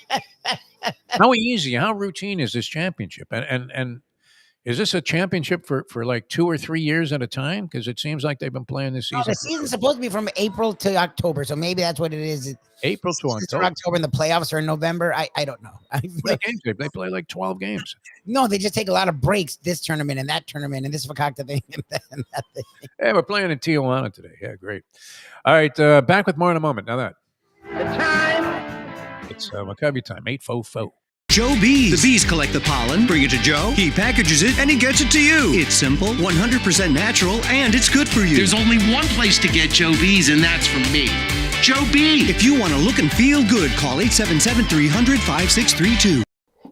How easy, how routine is this championship? And is this a championship for like 2 or 3 years at a time? Because it seems like they've been playing this season. The season's supposed to be from April to October, so maybe that's what it is. April to October, and the playoffs are in November. I don't know. They play like 12 games. No, they just take a lot of breaks. This tournament and that tournament and this Fakakta thing and that thing. Hey, we're playing in Tijuana today. Yeah, great. All right, back with more in a moment. Now that the time. It's Maccabi time. 8:44. Joe Bees. The bees collect the pollen, bring it to Joe, he packages it, and he gets it to you. It's simple, 100% natural, and it's good for you. There's only one place to get Joe Bees, and that's from me. Joe B. If you want to look and feel good, call 877-300-5632.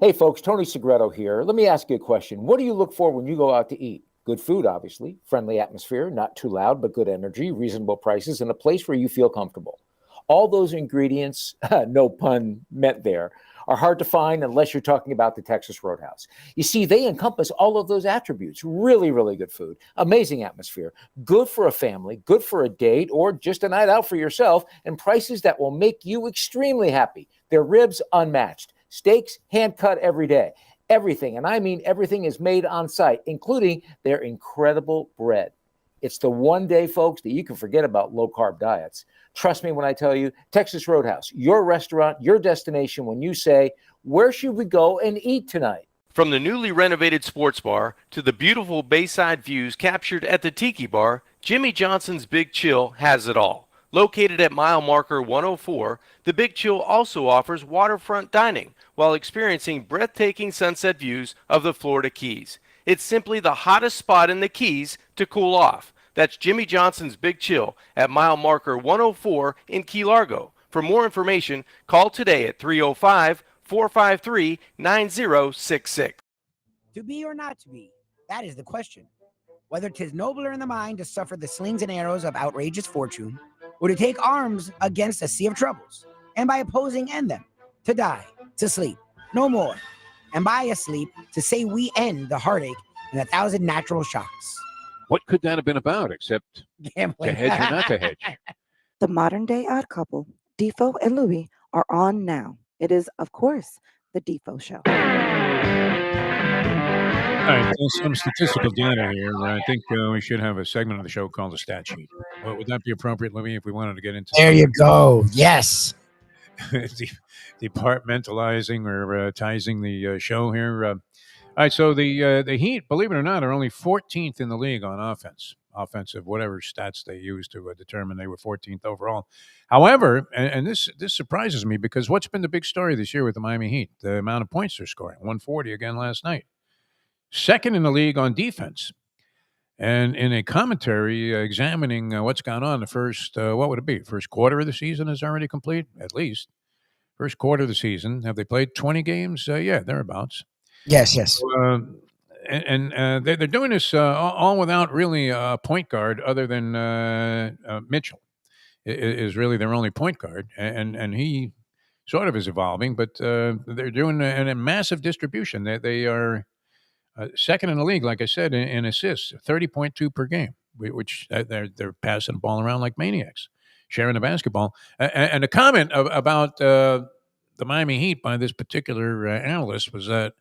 Hey folks, Tony Segreto here. Let me ask you a question. What do you look for when you go out to eat? Good food, obviously, friendly atmosphere, not too loud, but good energy, reasonable prices, and a place where you feel comfortable. All those ingredients, no pun meant there, are hard to find unless you're talking about the Texas Roadhouse. You see, they encompass all of those attributes. Really, really good food, amazing atmosphere, good for a family, good for a date, or just a night out for yourself, and prices that will make you extremely happy. Their ribs, unmatched. Steaks, hand-cut every day. Everything, and I mean everything, is made on site, including their incredible bread. It's the one day, folks, that you can forget about low-carb diets. Trust me when I tell you, Texas Roadhouse, your restaurant, your destination when you say, where should we go and eat tonight? From the newly renovated sports bar to the beautiful bayside views captured at the Tiki Bar, Jimmy Johnson's Big Chill has it all. Located at mile marker 104, the Big Chill also offers waterfront dining while experiencing breathtaking sunset views of the Florida Keys. It's simply the hottest spot in the Keys to cool off. That's Jimmy Johnson's Big Chill at mile marker 104 in Key Largo. For more information, call today at 305-453-9066. To be or not to be, that is the question. Whether 'tis nobler in the mind to suffer the slings and arrows of outrageous fortune, or to take arms against a sea of troubles, and by opposing end them, to die, to sleep, no more, and by asleep to say we end the heartache and 1,000 natural shocks. What could that have been about except Gambling. to hedge or not to hedge? The modern day odd couple, Defo and Lubie, are on now. It is, of course, the Defo Show. All right, there's some statistical data here. I think we should have a segment of the show called the Stat Sheet. Well, would that be appropriate, Libby, if we wanted to get into There you go. Yes. departmentalizing or tizing the show here? All right, so the Heat, believe it or not, are only 14th in the league on offense. Offensive, whatever stats they use to determine they were 14th overall. However, and this surprises me because what's been the big story this year with the Miami Heat? The amount of points they're scoring, 140 again last night. Second in the league on defense. And in a commentary examining what's gone on the first, what would it be? First quarter of the season is already complete, at least. First quarter of the season. Have they played 20 games? Yeah, thereabouts. Yes. So, they're doing this all without really a point guard other than Mitchell is really their only point guard. And he sort of is evolving, but they're doing a massive distribution. They are second in the league, like I said, in assists, 30.2 per game. which they're passing the ball around like maniacs, sharing the basketball. And a comment about the Miami Heat by this particular analyst was that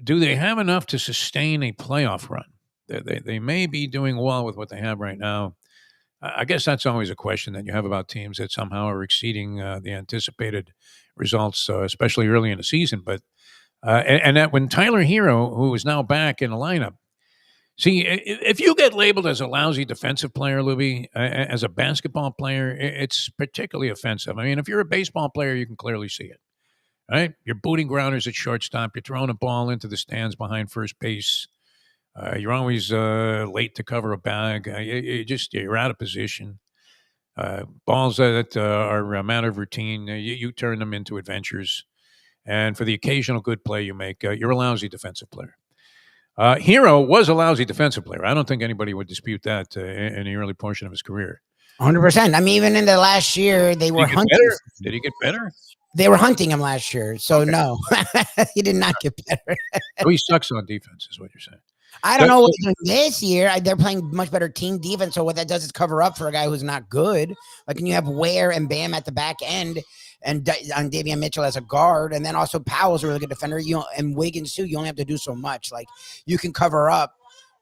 do they have enough to sustain a playoff run? They may be doing well with what they have right now. I guess that's always a question that you have about teams that somehow are exceeding the anticipated results, especially early in the season. But and that when Tyler Hero, who is now back in the lineup, see, if you get labeled as a lousy defensive player, Lubie, as a basketball player, it's particularly offensive. I mean, if you're a baseball player, you can clearly see it, right? You're booting grounders at shortstop. You're throwing a ball into the stands behind first base. You're always late to cover a bag. You're out of position. Balls that are a matter of routine, you turn them into adventures. And for the occasional good play you make, you're a lousy defensive player. Hero was a lousy defensive player. I don't think anybody would dispute that in the early portion of his career. 100%. I mean, even in the last year, they were hunting. Did he get better? They were hunting him last year. So, okay. No, he did not get better. So he sucks on defense is what you're saying. I don't know what they're doing this year. They're playing much better team defense. So what that does is cover up for a guy who's not good. Like when you have Ware and Bam at the back end and on Davion Mitchell as a guard, and then also Powell's a really good defender. And Wiggins too. You only have to do so much. Like you can cover up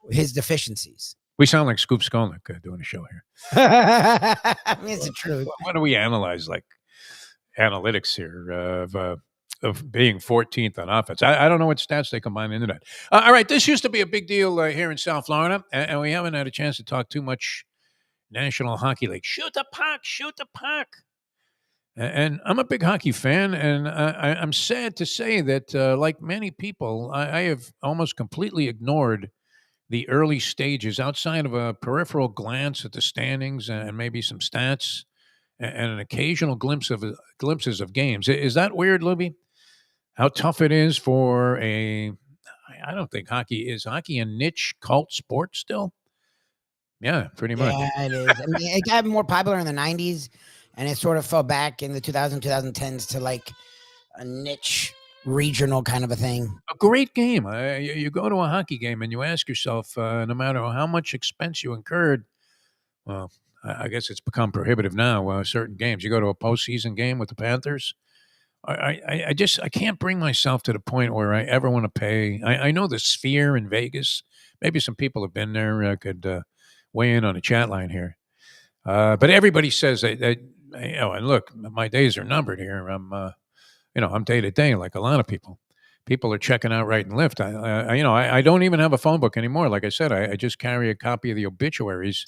his deficiencies. We sound like Scoop Skolnick doing a show here. I mean, it's the truth. Why do we analyze like analytics here of being 14th on offense? I don't know what stats they combine into that. All right, this used to be a big deal here in South Florida, and we haven't had a chance to talk too much National Hockey League. Shoot the puck. And I'm a big hockey fan, and I'm sad to say that, like many people, I have almost completely ignored the early stages outside of a peripheral glance at the standings and maybe some stats and an occasional glimpses of games. Is that weird, Lubie? How tough it is for I don't think hockey a niche cult sport still? Yeah, pretty much. Yeah, it is. I mean, it got more popular in the 90s, and it sort of fell back in the 2010s to like a niche regional kind of a thing. A great game. You go to a hockey game and you ask yourself, no matter how much expense you incurred, well, I guess it's become prohibitive now. Certain games, you go to a postseason game with the Panthers. I can't bring myself to the point where I ever want to pay. I know the Sphere in Vegas. Maybe some people have been there. Could weigh in on the chat line here. But everybody says that and look, my days are numbered here. I'm day to day like a lot of people. People are checking out right and left. I don't even have a phone book anymore. Like I said, I just carry a copy of the obituaries.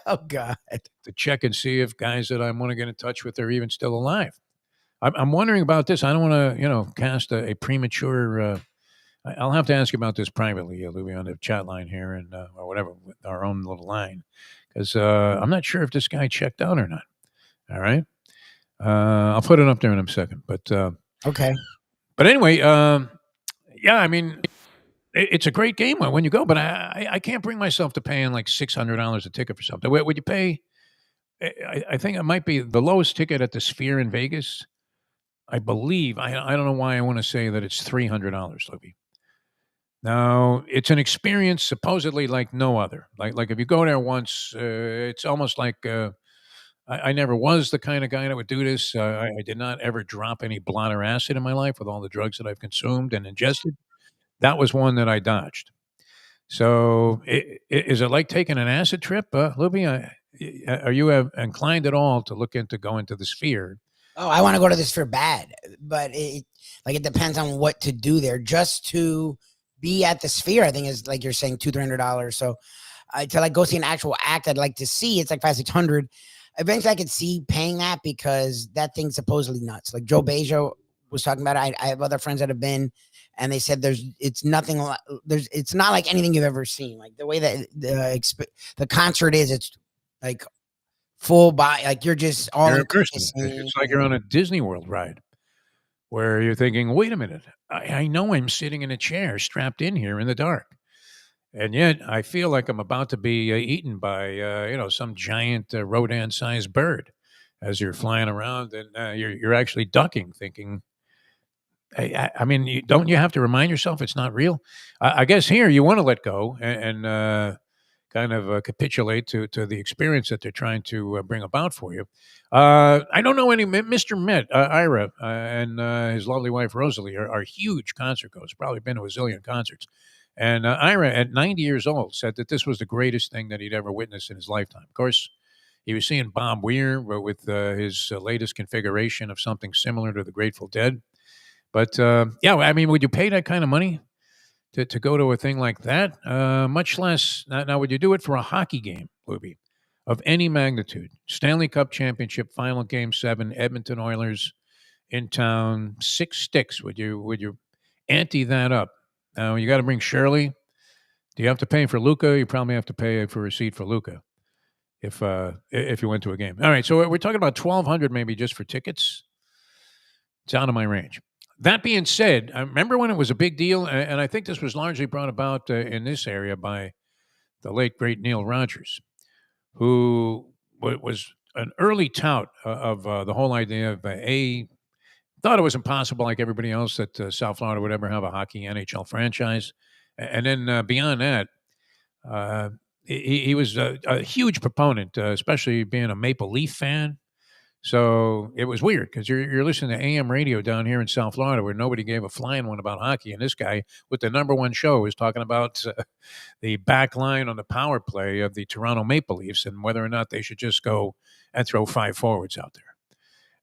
Oh God! To check and see if guys that I want to get in touch with are even still alive. I'm wondering about this. I don't want to, cast a premature. I'll have to ask you about this privately, Lubie, on the chat line here and or whatever, with our own little line, because I'm not sure if this guy checked out or not. All right, I'll put it up there in a second. But okay. But anyway, yeah, I mean, it's a great game when you go, but I can't bring myself to paying like $600 a ticket for something. Would you pay? I think it might be the lowest ticket at the Sphere in Vegas. I believe, I don't know why I want to say that it's $300, Lubie. Now, it's an experience supposedly like no other. Like if you go there once, it's almost like I never was the kind of guy that would do this. I did not ever drop any blood or acid in my life with all the drugs that I've consumed and ingested. That was one that I dodged. So is it like taking an acid trip, Lubie? Are you inclined at all to look into going to the Sphere? Oh, I want to go to the Sphere bad, but it depends on what to do there. Just to be at the Sphere, I think is like you're saying $200-$300. So to like go see an actual act, I'd like to see. It's like $500-$600. Eventually, I could see paying that because that thing's supposedly nuts. Like Joe Bejo was talking about it. I have other friends that have been, and they said it's not like anything you've ever seen. Like the way that the concert is, it's like full body, like you're just all it's like you're on a Disney World ride where you're thinking, wait a minute, I know I'm sitting in a chair strapped in here in the dark, and yet I feel like I'm about to be eaten by some giant rodent-sized bird as you're flying around, and you're actually ducking, thinking, I mean, don't you have to remind yourself it's not real? I guess here you want to let go and kind of capitulate to the experience that they're trying to bring about for you. I don't know any Mr. Met, Ira, and his lovely wife Rosalie are huge concert goers. Probably been to a zillion concerts. And Ira, at 90 years old, said that this was the greatest thing that he'd ever witnessed in his lifetime. Of course, he was seeing Bob Weir with his latest configuration of something similar to the Grateful Dead. But yeah, I mean, would you pay that kind of money to go to a thing like that? Much less now, would you do it for a hockey game, Lubie, of any magnitude? Stanley Cup Championship Final Game 7, Edmonton Oilers in town, 6 sticks. Would you ante that up? Now you got to bring Shirley. Do you have to pay for Luca? You probably have to pay for a seat for Luca if you went to a game. All right, so we're talking about $1,200 maybe just for tickets. It's out of my range. That being said, I remember when it was a big deal, and I think this was largely brought about in this area by the late, great Neil Rogers, who was an early tout of the whole idea of thought it was impossible, like everybody else, that South Florida would ever have a hockey NHL franchise. And then beyond that, he was a huge proponent, especially being a Maple Leaf fan. So it was weird because you're listening to AM radio down here in South Florida where nobody gave a flying one about hockey. And this guy with the number one show was talking about the back line on the power play of the Toronto Maple Leafs and whether or not they should just go and throw 5 forwards out there.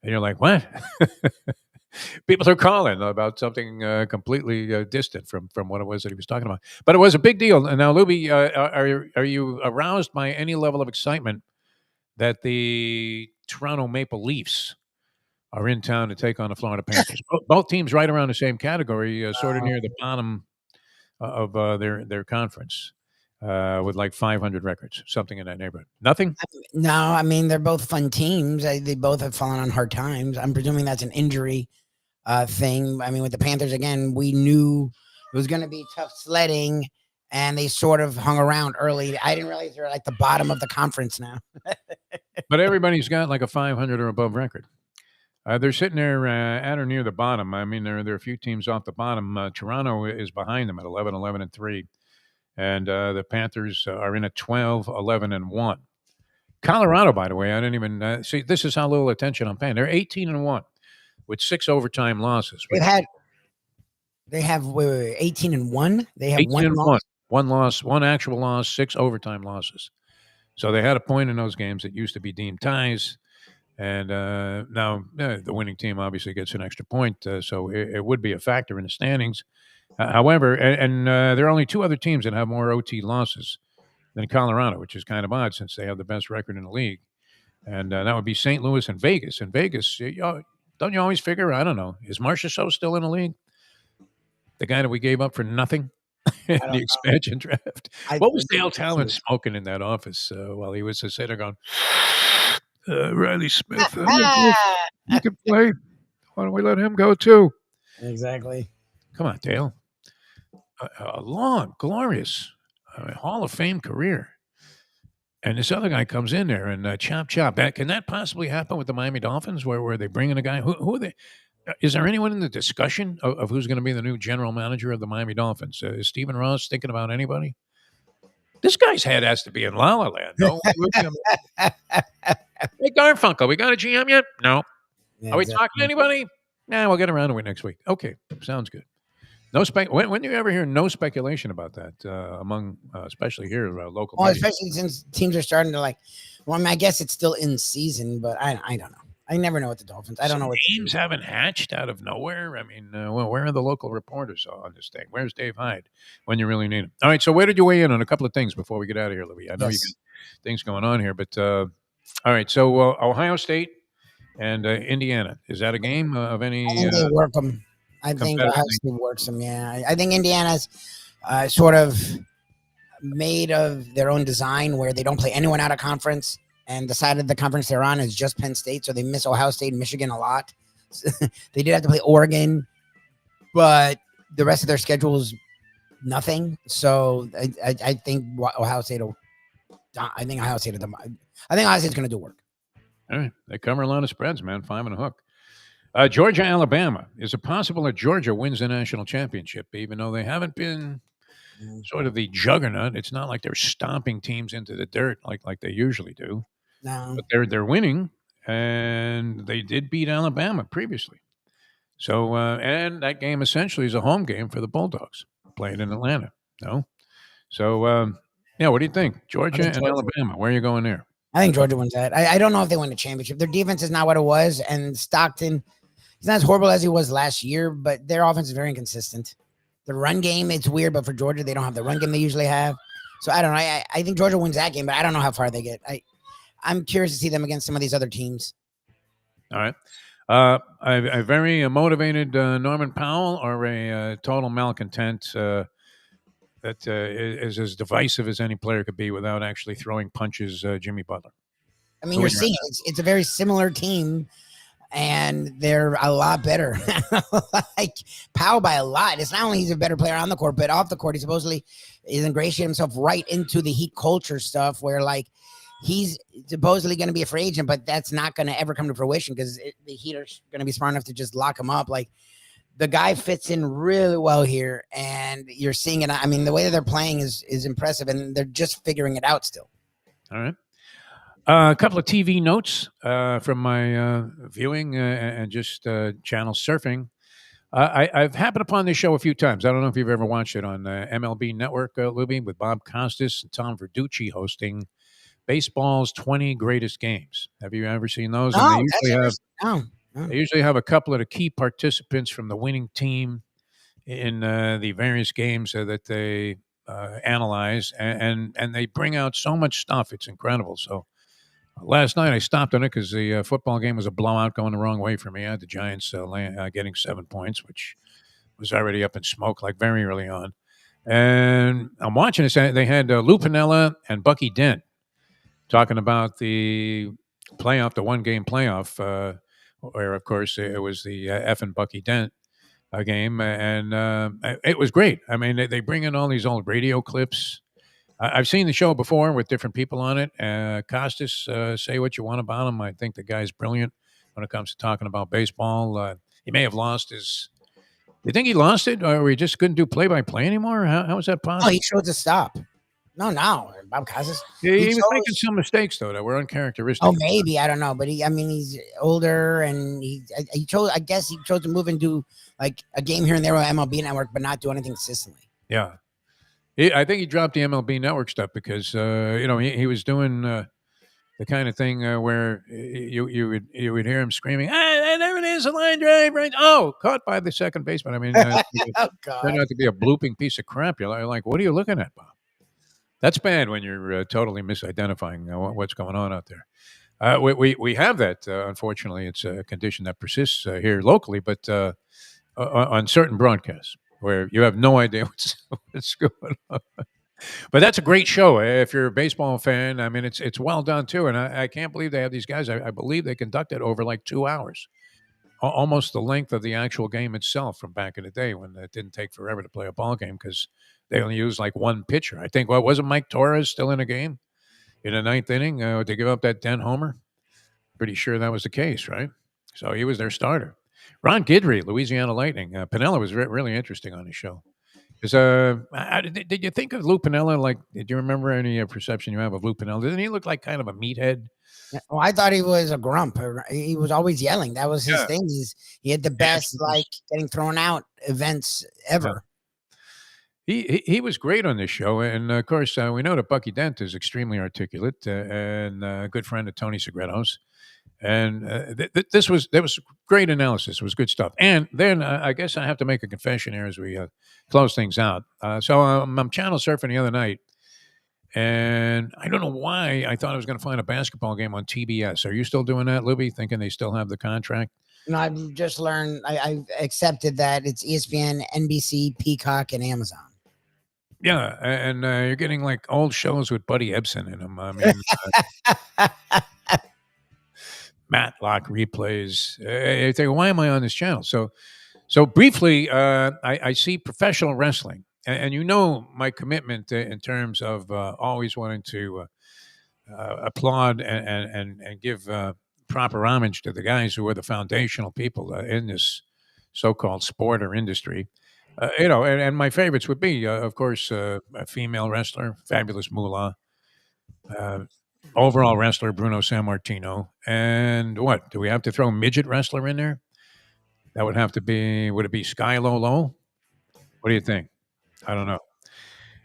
And you're like, what? People are calling about something completely distant from what it was that he was talking about. But it was a big deal. Now, Lubie, are you aroused by any level of excitement that the Toronto Maple Leafs are in town to take on the Florida Panthers? Both teams right around the same category, sort of near the bottom of their conference, with like 500 records, something in that neighborhood. Nothing? No, I mean, they're both fun teams. They both have fallen on hard times. I'm presuming that's an injury thing. I mean, with the Panthers, again, we knew it was going to be tough sledding, and they sort of hung around early. I didn't realize they're like the bottom of the conference now. But everybody's got like a 500 or above record. They're sitting there at or near the bottom. I mean, there are a few teams off the bottom. Toronto is behind them at 11, 11, and 3. And the Panthers are in at 12, 11, and 1. Colorado, by the way, I didn't even see. This is how little attention I'm paying. They're 18 and 1 with 6 overtime losses. They have 18 and 1. They have 18 and 1. One loss, one actual loss, 6 overtime losses. So they had a point in those games that used to be deemed ties. And now the winning team obviously gets an extra point. So it would be a factor in the standings. However, and there are only 2 other teams that have more OT losses than Colorado, which is kind of odd since they have the best record in the league. And that would be St. Louis and Vegas. And Vegas, don't you always figure, I don't know, is Marchessault still in the league? The guy that we gave up for nothing in the expansion draft. What was Dale Talon smoking in that office while he was sitting going, Riley Smith, you can play. Why don't we let him go too? Exactly. Come on, Dale. A long, glorious Hall of Fame career. And this other guy comes in there and chop. Can that possibly happen with the Miami Dolphins where they bring in a guy? Who are they? Is there anyone in the discussion of who's going to be the new general manager of the Miami Dolphins? Is Stephen Ross thinking about anybody? This guy's head has to be in La La Land. No? Hey, Garfunkel, we got a GM yet? No. Yeah, are we talking to anybody? Nah, we'll get around to it next week. Okay, sounds good. No when do you ever hear no speculation about that among, especially here, local? Well, especially since teams are starting to well, I mean, I guess it's still in season, but I don't know. I never know what the Dolphins. I don't know what names haven't hatched out of nowhere. I mean, where are the local reporters on this thing? Where's Dave Hyde when you really need him? All right, so where did you weigh in on a couple of things before we get out of here, Louis? I know you got things going on here, but all right. So Ohio State and Indiana, is that a game of any? I think they work them. I think Ohio State works them. Yeah, I think Indiana's sort of made of their own design where they don't play anyone out of conference. And the side of the conference they're on is just Penn State, so they miss Ohio State and Michigan a lot. They did have to play Oregon, but the rest of their schedule is nothing. So I think Ohio State will. I think Ohio State's going to do work. All right, they cover a lot of spreads, man. 5 and a hook. Georgia, Alabama. Is it possible that Georgia wins the national championship, even though they haven't been sort of the juggernaut. It's not like they're stomping teams into the dirt like they usually do, No. but they're winning, and they did beat Alabama previously. So and that game essentially is a home game for the Bulldogs playing in Atlanta. No, so yeah, what do you think, I Georgia think and Georgia, Alabama? Where are you going there? I think Georgia wins that. I don't know if they win the championship. Their defense is not what it was, and Stockton, he's not as horrible as he was last year, but their offense is very inconsistent. The run game, it's weird, but for Georgia, they don't have the run game they usually have. So I don't know. I think Georgia wins that game, but I don't know how far they get. I'm curious to see them against some of these other teams. All right. A very motivated Norman Powell or a total malcontent that is as divisive as any player could be without actually throwing punches, Jimmy Butler. I mean, Who you're would you seeing it's a very similar team, and they're a lot better. Like Powell by a lot. It's not only he's a better player on the court, but off the court, he supposedly is ingratiating himself right into the Heat culture stuff, where like he's supposedly going to be a free agent, but that's not going to ever come to fruition because the Heat are going to be smart enough to just lock him up. Like the guy fits in really well here, and you're seeing it. I mean, the way that they're playing is impressive, and they're just figuring it out still. All right. A couple of TV notes from my viewing and just channel surfing. I've happened upon this show a few times. I don't know if you've ever watched it on MLB Network, Lubie, with Bob Costas and Tom Verducci hosting baseball's 20 greatest games. Have you ever seen those? And they usually have a couple of the key participants from the winning team in the various games that they analyze, and they bring out so much stuff. It's incredible. So last night I stopped on it because the football game was a blowout going the wrong way for me. I had the Giants getting 7 points, which was already up in smoke like very early on. And I'm watching this. They had Lou Piniella and Bucky Dent talking about the playoff, the one-game playoff, where, of course, it was the F and Bucky Dent game. And it was great. I mean, they bring in all these old radio clips. I've seen the show before with different people on it. Costas, say what you want about him. I think the guy's brilliant when it comes to talking about baseball. He may have lost his. You think he lost it, or he just couldn't do play-by-play anymore? How was that possible? Oh, he chose to stop. No, Bob Costas. He was making some mistakes though that were uncharacteristic. Oh, maybe, I don't know, but he's older, and he chose. I guess he chose to move and do like a game here and there with MLB Network, but not do anything consistently. Yeah, I think he dropped the MLB Network stuff because he was doing the kind of thing where you would hear him screaming, and there it is, a line drive, right? Oh, caught by the second baseman. I mean, Oh God, turned out to be a blooping piece of crap. You're like, what are you looking at, Bob? That's bad when you're totally misidentifying what's going on out there. We have that. Unfortunately, it's a condition that persists here locally, but on certain broadcasts where you have no idea what's going on. But that's a great show if you're a baseball fan. I mean, it's well done too, and I can't believe they have these guys. I believe they conduct it over like 2 hours, almost the length of the actual game itself from back in the day when it didn't take forever to play a ball game because they only used like one pitcher. I think, wasn't Mike Torres still in the game in the ninth inning to give up that Dent homer? Pretty sure that was the case, right? So he was their starter. Ron Guidry, Louisiana Lightning. Piniella was really interesting on the show. Did you think of Lou Piniella? Like, did you remember any perception you have of Lou Piniella? Didn't he look like kind of a meathead? Well, I thought he was a grump. He was always yelling. That was his thing. He had the best getting thrown out events ever. Yeah. He was great on this show, and of course we know that Bucky Dent is extremely articulate and a good friend of Tony Segretto's. And there was great analysis. It was good stuff. And then I guess I have to make a confession here as we close things out. So I'm channel surfing the other night, and I don't know why I thought I was going to find a basketball game on TBS. Are you still doing that, Lubie? Thinking they still have the contract? No, I've just learned. I've accepted that it's ESPN, NBC, Peacock, and Amazon. Yeah, and you're getting like old shows with Buddy Ebsen in them. I mean, Matlock replays. I think, why am I on this channel? So briefly, I see professional wrestling, and you know my commitment in terms of always wanting to applaud and give proper homage to the guys who are the foundational people in this so-called sport or industry. And my favorites would be, of course, a female wrestler, Fabulous Moolah, uh, overall wrestler, Bruno Sammartino. And what? Do we have to throw midget wrestler in there? That would have to be, would it be Sky Lolo? What do you think? I don't know.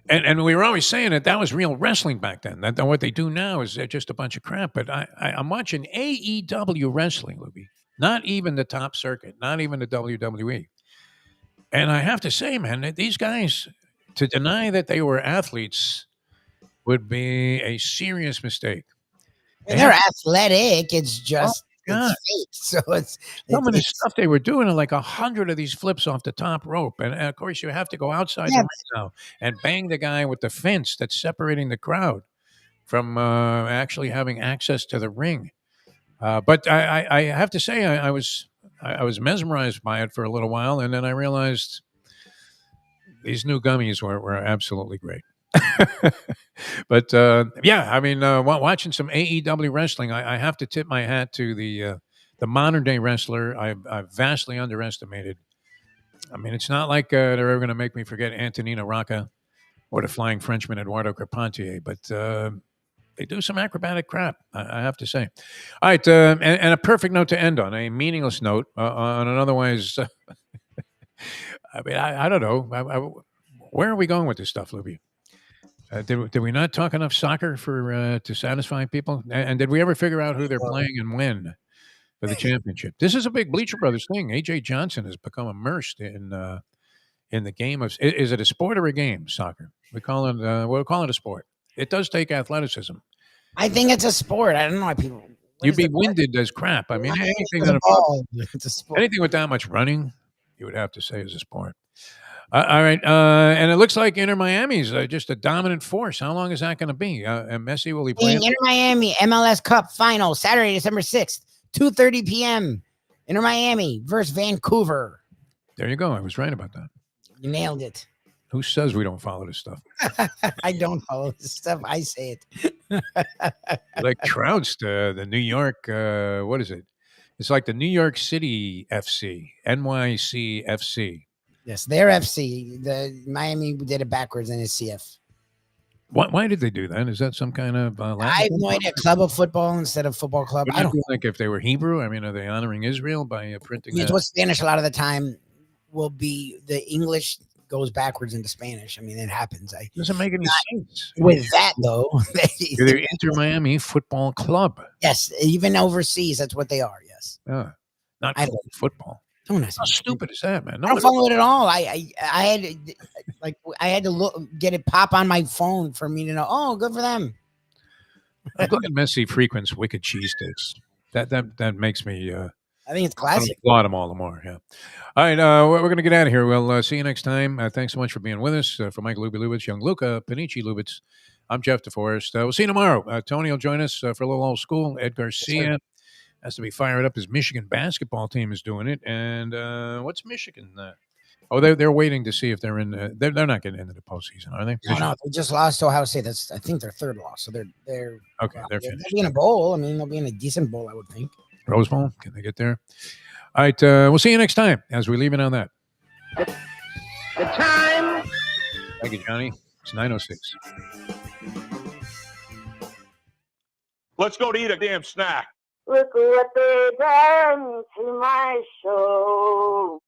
And we were always saying that was real wrestling back then. That what they do now is just a bunch of crap. But I'm watching AEW wrestling, Lubie. Not even the top circuit, not even the WWE. And I have to say, man, that these guys, to deny that they were athletes would be a serious mistake. And they're athletic. It's just God. it's fake. So it's Some of the stuff they were doing are like 100 of these flips off the top rope. And of course, you have to go outside the ring now and bang the guy with the fence that's separating the crowd from actually having access to the ring. But I have to say, I was mesmerized by it for a little while. And then I realized these new gummies were absolutely great. But yeah, I mean, watching some AEW wrestling, I have to tip my hat to the modern day wrestler. I've vastly underestimated. I mean, it's not like they're ever going to make me forget Antonino Rocca or the Flying Frenchman Eduardo Carpentier, but they do some acrobatic crap, I have to say. All right, and a perfect note to end on, a meaningless note on an otherwise. I mean, I don't know. Where are we going with this stuff, Lubie? Did we not talk enough soccer for to satisfy people? And did we ever figure out who they're playing and when for the championship? This is a big Bleacher Brothers thing. AJ Johnson has become immersed in the game of. Is it a sport or a game? Soccer. We'll call it a sport. It does take athleticism. I think it's a sport. I don't know why people. You'd be winded as crap. I mean, anything it's a sport. Anything with that much running, you would have to say is a sport. All right, and it looks like Inter Miami's just a dominant force. How long is that going to be? And Messi, will he play? Inter Miami MLS Cup final Saturday, December 6th, 2:30 p.m. Inter Miami versus Vancouver. There you go. I was right about that. You nailed it. Who says we don't follow this stuff? I don't follow this stuff. I say it. Like trounced the New York. What is it? It's like the New York City FC, NYC FC. Yes, their FC. The Miami did it backwards in his CF. Why did they do that? Is that some kind of I have no idea. Club of football instead of football club. I don't like if they were Hebrew. I mean, are they honoring Israel by printing? It's what Spanish a lot of the time will be. The English goes backwards into Spanish. I mean, it happens. Doesn't make any sense. With that though, they're Inter Miami Football Club. Yes, even overseas, that's what they are. Yes, not football. How stupid is that, man? I don't follow it at all. I had to get it pop on my phone for me to know. Oh, good for them. I'm glad Messi frequents wicked cheesesteaks. That makes me. I think it's classic. Applaud them all the more. Yeah. All right, we're going to get out of here. We'll see you next time. Thanks so much for being with us. For Mike Lubie Lubitz, young Luca Panici Lubitz, I'm Jeff DeForest. We'll see you tomorrow. Tony will join us for a little old school. Ed Garcia has to be fired up. His Michigan basketball team is doing it. And what's Michigan? They're waiting to see if they're in. They're not getting into the postseason, are they? No, they just lost to Ohio State. I think their third loss. So they're okay. They're finished. They'll be in a bowl. I mean, they'll be in a decent bowl, I would think. Rose Bowl? Can they get there? All right. We'll see you next time as we leave it on that. The time. Thank you, Johnny. It's 9:06. Let's go to eat a damn snack. Look what they done to my soul.